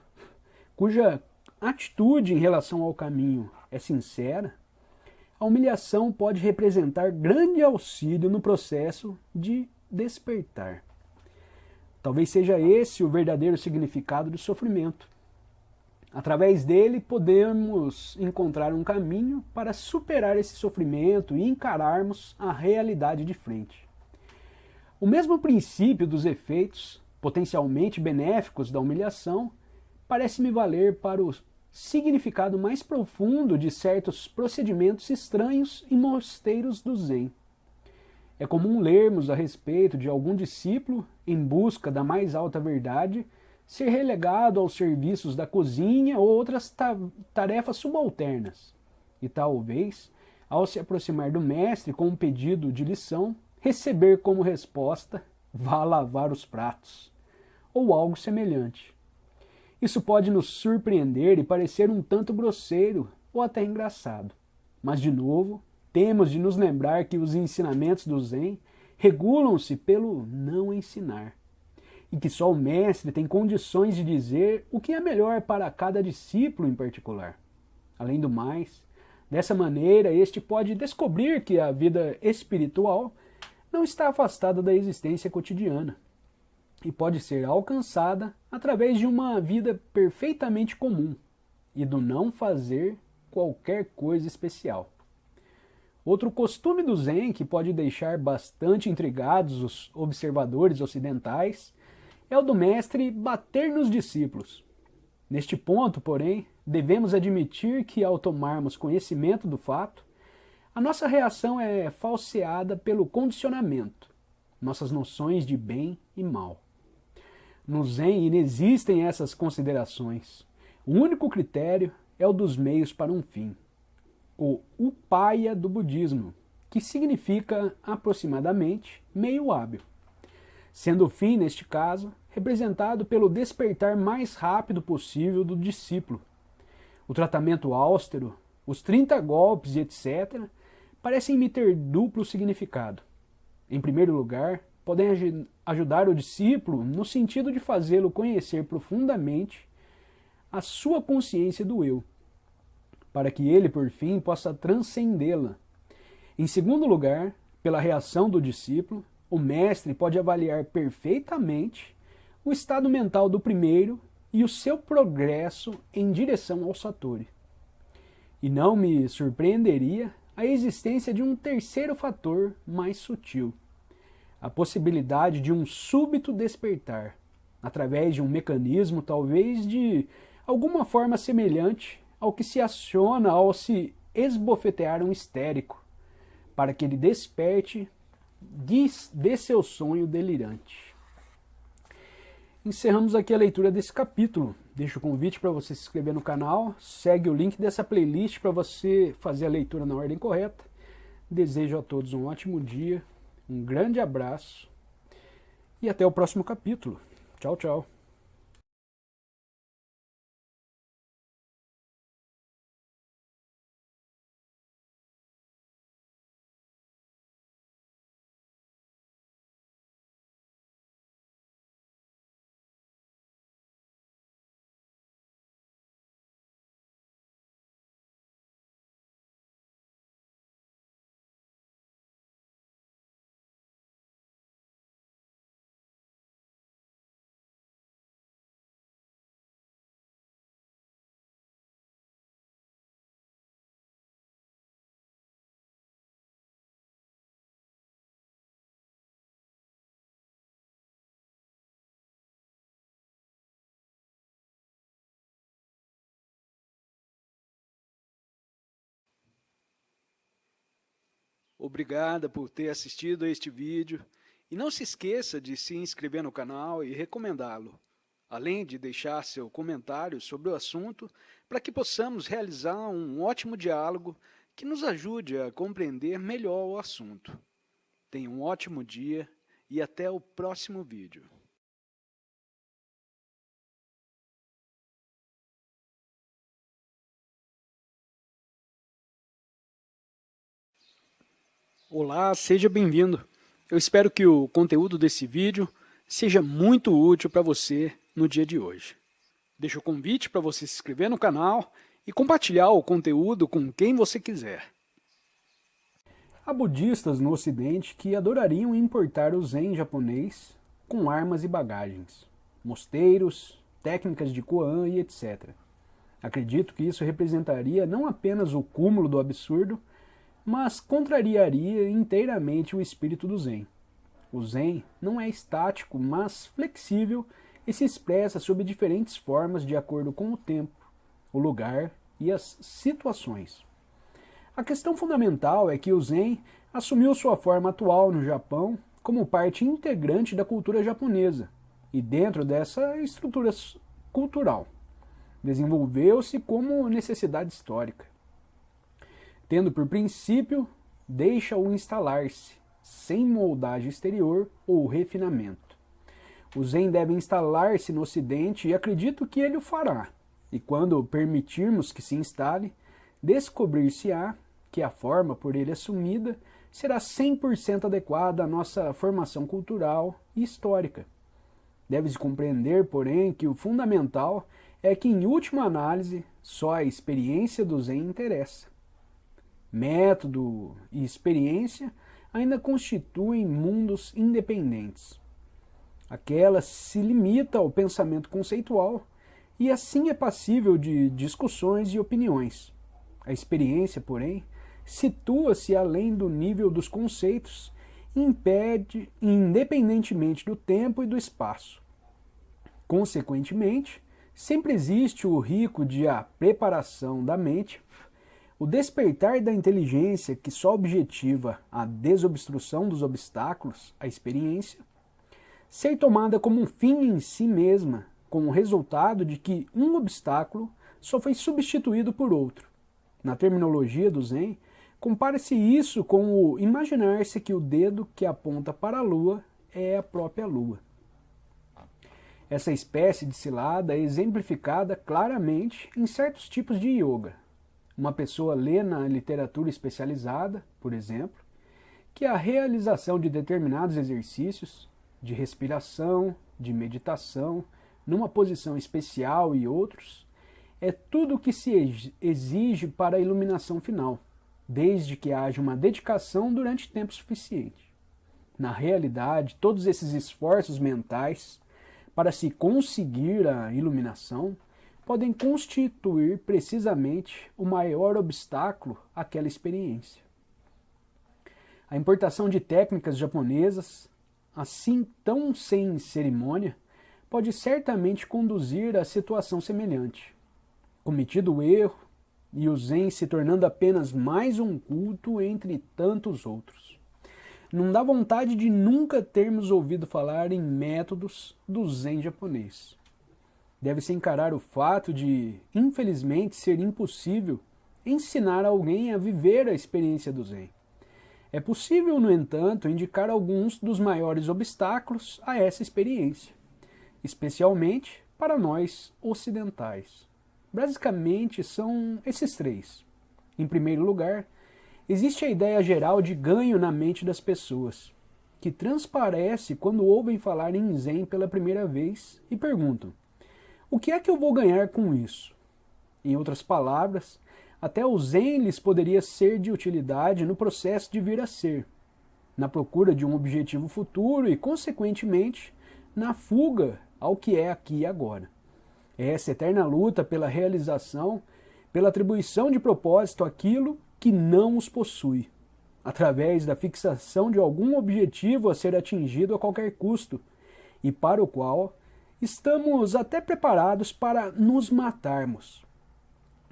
cuja atitude em relação ao caminho é sincera, a humilhação pode representar grande auxílio no processo de despertar. Talvez seja esse o verdadeiro significado do sofrimento. Através dele, podemos encontrar um caminho para superar esse sofrimento e encararmos a realidade de frente. O mesmo princípio dos efeitos potencialmente benéficos da humilhação parece-me valer para o significado mais profundo de certos procedimentos estranhos em mosteiros do Zen. É comum lermos a respeito de algum discípulo, em busca da mais alta verdade, ser relegado aos serviços da cozinha ou outras tarefas subalternas, e talvez, ao se aproximar do mestre com um pedido de lição, receber como resposta, vá lavar os pratos, ou algo semelhante. Isso pode nos surpreender e parecer um tanto grosseiro ou até engraçado. Mas, de novo, temos de nos lembrar que os ensinamentos do Zen regulam-se pelo não ensinar, e que só o mestre tem condições de dizer o que é melhor para cada discípulo em particular. Além do mais, dessa maneira, este pode descobrir que a vida espiritual não está afastada da existência cotidiana, e pode ser alcançada através de uma vida perfeitamente comum e do não fazer qualquer coisa especial. Outro costume do Zen que pode deixar bastante intrigados os observadores ocidentais é o do mestre bater nos discípulos. Neste ponto, porém, devemos admitir que ao tomarmos conhecimento do fato, a nossa reação é falseada pelo condicionamento, nossas noções de bem e mal. No Zen inexistem essas considerações. O único critério é o dos meios para um fim. O upaya do budismo, que significa aproximadamente meio hábil, sendo o fim, neste caso, representado pelo despertar mais rápido possível do discípulo. O tratamento austero, os 30 golpes e etc., parecem me ter duplo significado. Em primeiro lugar, podem ajudar o discípulo no sentido de fazê-lo conhecer profundamente a sua consciência do eu, para que ele, por fim, possa transcendê-la. Em segundo lugar, pela reação do discípulo, o mestre pode avaliar perfeitamente o estado mental do primeiro e o seu progresso em direção ao Satori. E não me surpreenderia a existência de um terceiro fator mais sutil, a possibilidade de um súbito despertar, através de um mecanismo talvez de alguma forma semelhante ao que se aciona ao se esbofetear um histérico, para que ele desperte de seu sonho delirante. Encerramos aqui a leitura desse capítulo. Deixo o convite para você se inscrever no canal, segue o link dessa playlist para você fazer a leitura na ordem correta. Desejo a todos um ótimo dia, um grande abraço e até o próximo capítulo. Tchau, tchau. Obrigada por ter assistido a este vídeo e não se esqueça de se inscrever no canal e recomendá-lo, além de deixar seu comentário sobre o assunto para que possamos realizar um ótimo diálogo que nos ajude a compreender melhor o assunto. Tenha um ótimo dia e até o próximo vídeo. Olá, seja bem-vindo. Eu espero que o conteúdo desse vídeo seja muito útil para você no dia de hoje. Deixo o convite para você se inscrever no canal e compartilhar o conteúdo com quem você quiser. Há budistas no Ocidente que adorariam importar o Zen japonês com armas e bagagens, mosteiros, técnicas de koan e etc. Acredito que isso representaria não apenas o cúmulo do absurdo, mas contrariaria inteiramente o espírito do Zen. O Zen não é estático, mas flexível e se expressa sob diferentes formas de acordo com o tempo, o lugar e as situações. A questão fundamental é que o Zen assumiu sua forma atual no Japão como parte integrante da cultura japonesa e dentro dessa estrutura cultural. Desenvolveu-se como necessidade histórica. Tendo por princípio, deixa-o instalar-se, sem moldagem exterior ou refinamento. O Zen deve instalar-se no Ocidente e acredito que ele o fará. E quando permitirmos que se instale, descobrir-se-á que a forma por ele assumida será 100% adequada à nossa formação cultural e histórica. Deve-se compreender, porém, que o fundamental é que, em última análise, só a experiência do Zen interessa. Método e experiência ainda constituem mundos independentes. Aquela se limita ao pensamento conceitual e assim é passível de discussões e opiniões. A experiência, porém, situa-se além do nível dos conceitos e impede independentemente do tempo e do espaço. Consequentemente, sempre existe o rico de a preparação da mente, o despertar da inteligência que só objetiva a desobstrução dos obstáculos à experiência, ser tomada como um fim em si mesma, com o resultado de que um obstáculo só foi substituído por outro. Na terminologia do Zen, compara-se isso com o imaginar-se que o dedo que aponta para a lua é a própria lua. Essa espécie de cilada é exemplificada claramente em certos tipos de yoga. Uma pessoa lê na literatura especializada, por exemplo, que a realização de determinados exercícios, de respiração, de meditação, numa posição especial e outros, é tudo o que se exige para a iluminação final, desde que haja uma dedicação durante tempo suficiente. Na realidade, todos esses esforços mentais para se conseguir a iluminação podem constituir precisamente o maior obstáculo àquela experiência. A importação de técnicas japonesas, assim tão sem cerimônia, pode certamente conduzir a situação semelhante. Cometido o erro, e o Zen se tornando apenas mais um culto entre tantos outros. Não dá vontade de nunca termos ouvido falar em métodos do Zen japonês. Deve-se encarar o fato de, infelizmente, ser impossível ensinar alguém a viver a experiência do Zen. É possível, no entanto, indicar alguns dos maiores obstáculos a essa experiência, especialmente para nós ocidentais. Basicamente, são esses três. Em primeiro lugar, existe a ideia geral de ganho na mente das pessoas, que transparece quando ouvem falar em Zen pela primeira vez e perguntam: o que é que eu vou ganhar com isso? Em outras palavras, até o Zen lhes poderia ser de utilidade no processo de vir a ser, na procura de um objetivo futuro e, consequentemente, na fuga ao que é aqui e agora. É essa eterna luta pela realização, pela atribuição de propósito àquilo que não os possui, através da fixação de algum objetivo a ser atingido a qualquer custo, e para o qual estamos até preparados para nos matarmos.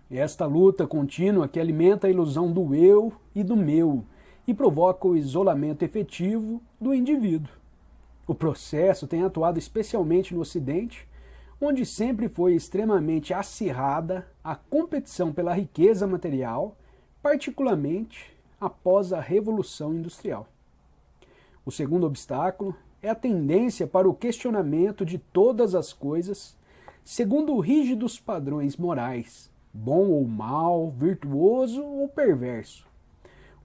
Esta luta contínua que alimenta a ilusão do eu e do meu, e provoca o isolamento efetivo do indivíduo. O processo tem atuado especialmente no Ocidente, onde sempre foi extremamente acirrada a competição pela riqueza material, particularmente após a Revolução Industrial. O segundo obstáculo é a tendência para o questionamento de todas as coisas segundo rígidos padrões morais, bom ou mal, virtuoso ou perverso.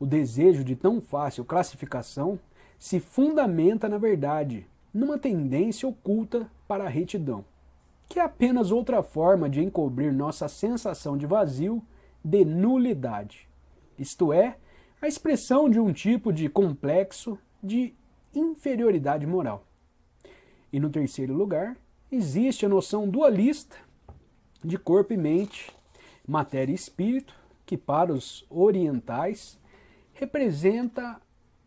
O desejo de tão fácil classificação se fundamenta, na verdade, numa tendência oculta para a retidão, que é apenas outra forma de encobrir nossa sensação de vazio, de nulidade, isto é, a expressão de um tipo de complexo de inferioridade moral. E no terceiro lugar, existe a noção dualista de corpo e mente, matéria e espírito, que para os orientais representa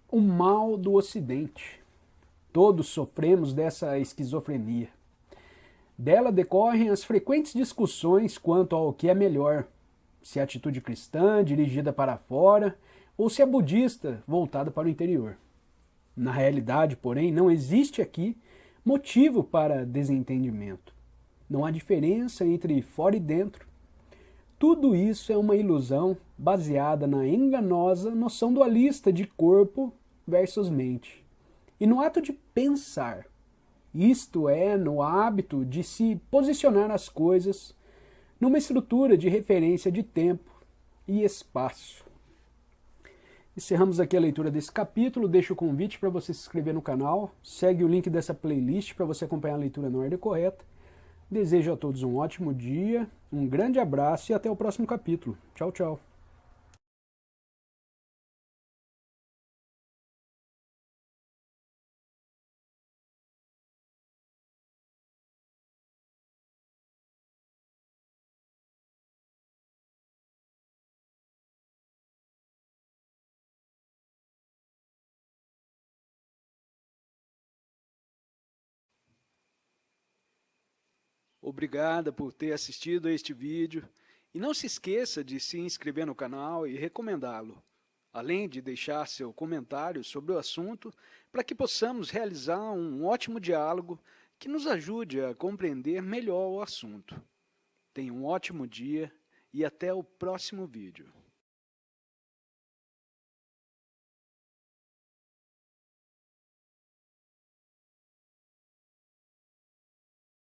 o mal do Ocidente. Todos sofremos dessa esquizofrenia. Dela decorrem as frequentes discussões quanto ao que é melhor, se a atitude cristã dirigida para fora ou se a budista voltada para o interior. Na realidade, porém, não existe aqui motivo para desentendimento. Não há diferença entre fora e dentro. Tudo isso é uma ilusão baseada na enganosa noção dualista de corpo versus mente. E no ato de pensar, isto é, no hábito de se posicionar as coisas numa estrutura de referência de tempo e espaço. Encerramos aqui a leitura desse capítulo, deixo o convite para você se inscrever no canal, segue o link dessa playlist para você acompanhar a leitura na ordem correta. Desejo a todos um ótimo dia, um grande abraço e até o próximo capítulo. Tchau, tchau. Obrigada por ter assistido a este vídeo e não se esqueça de se inscrever no canal e recomendá-lo, além de deixar seu comentário sobre o assunto para que possamos realizar um ótimo diálogo que nos ajude a compreender melhor o assunto. Tenha um ótimo dia e até o próximo vídeo.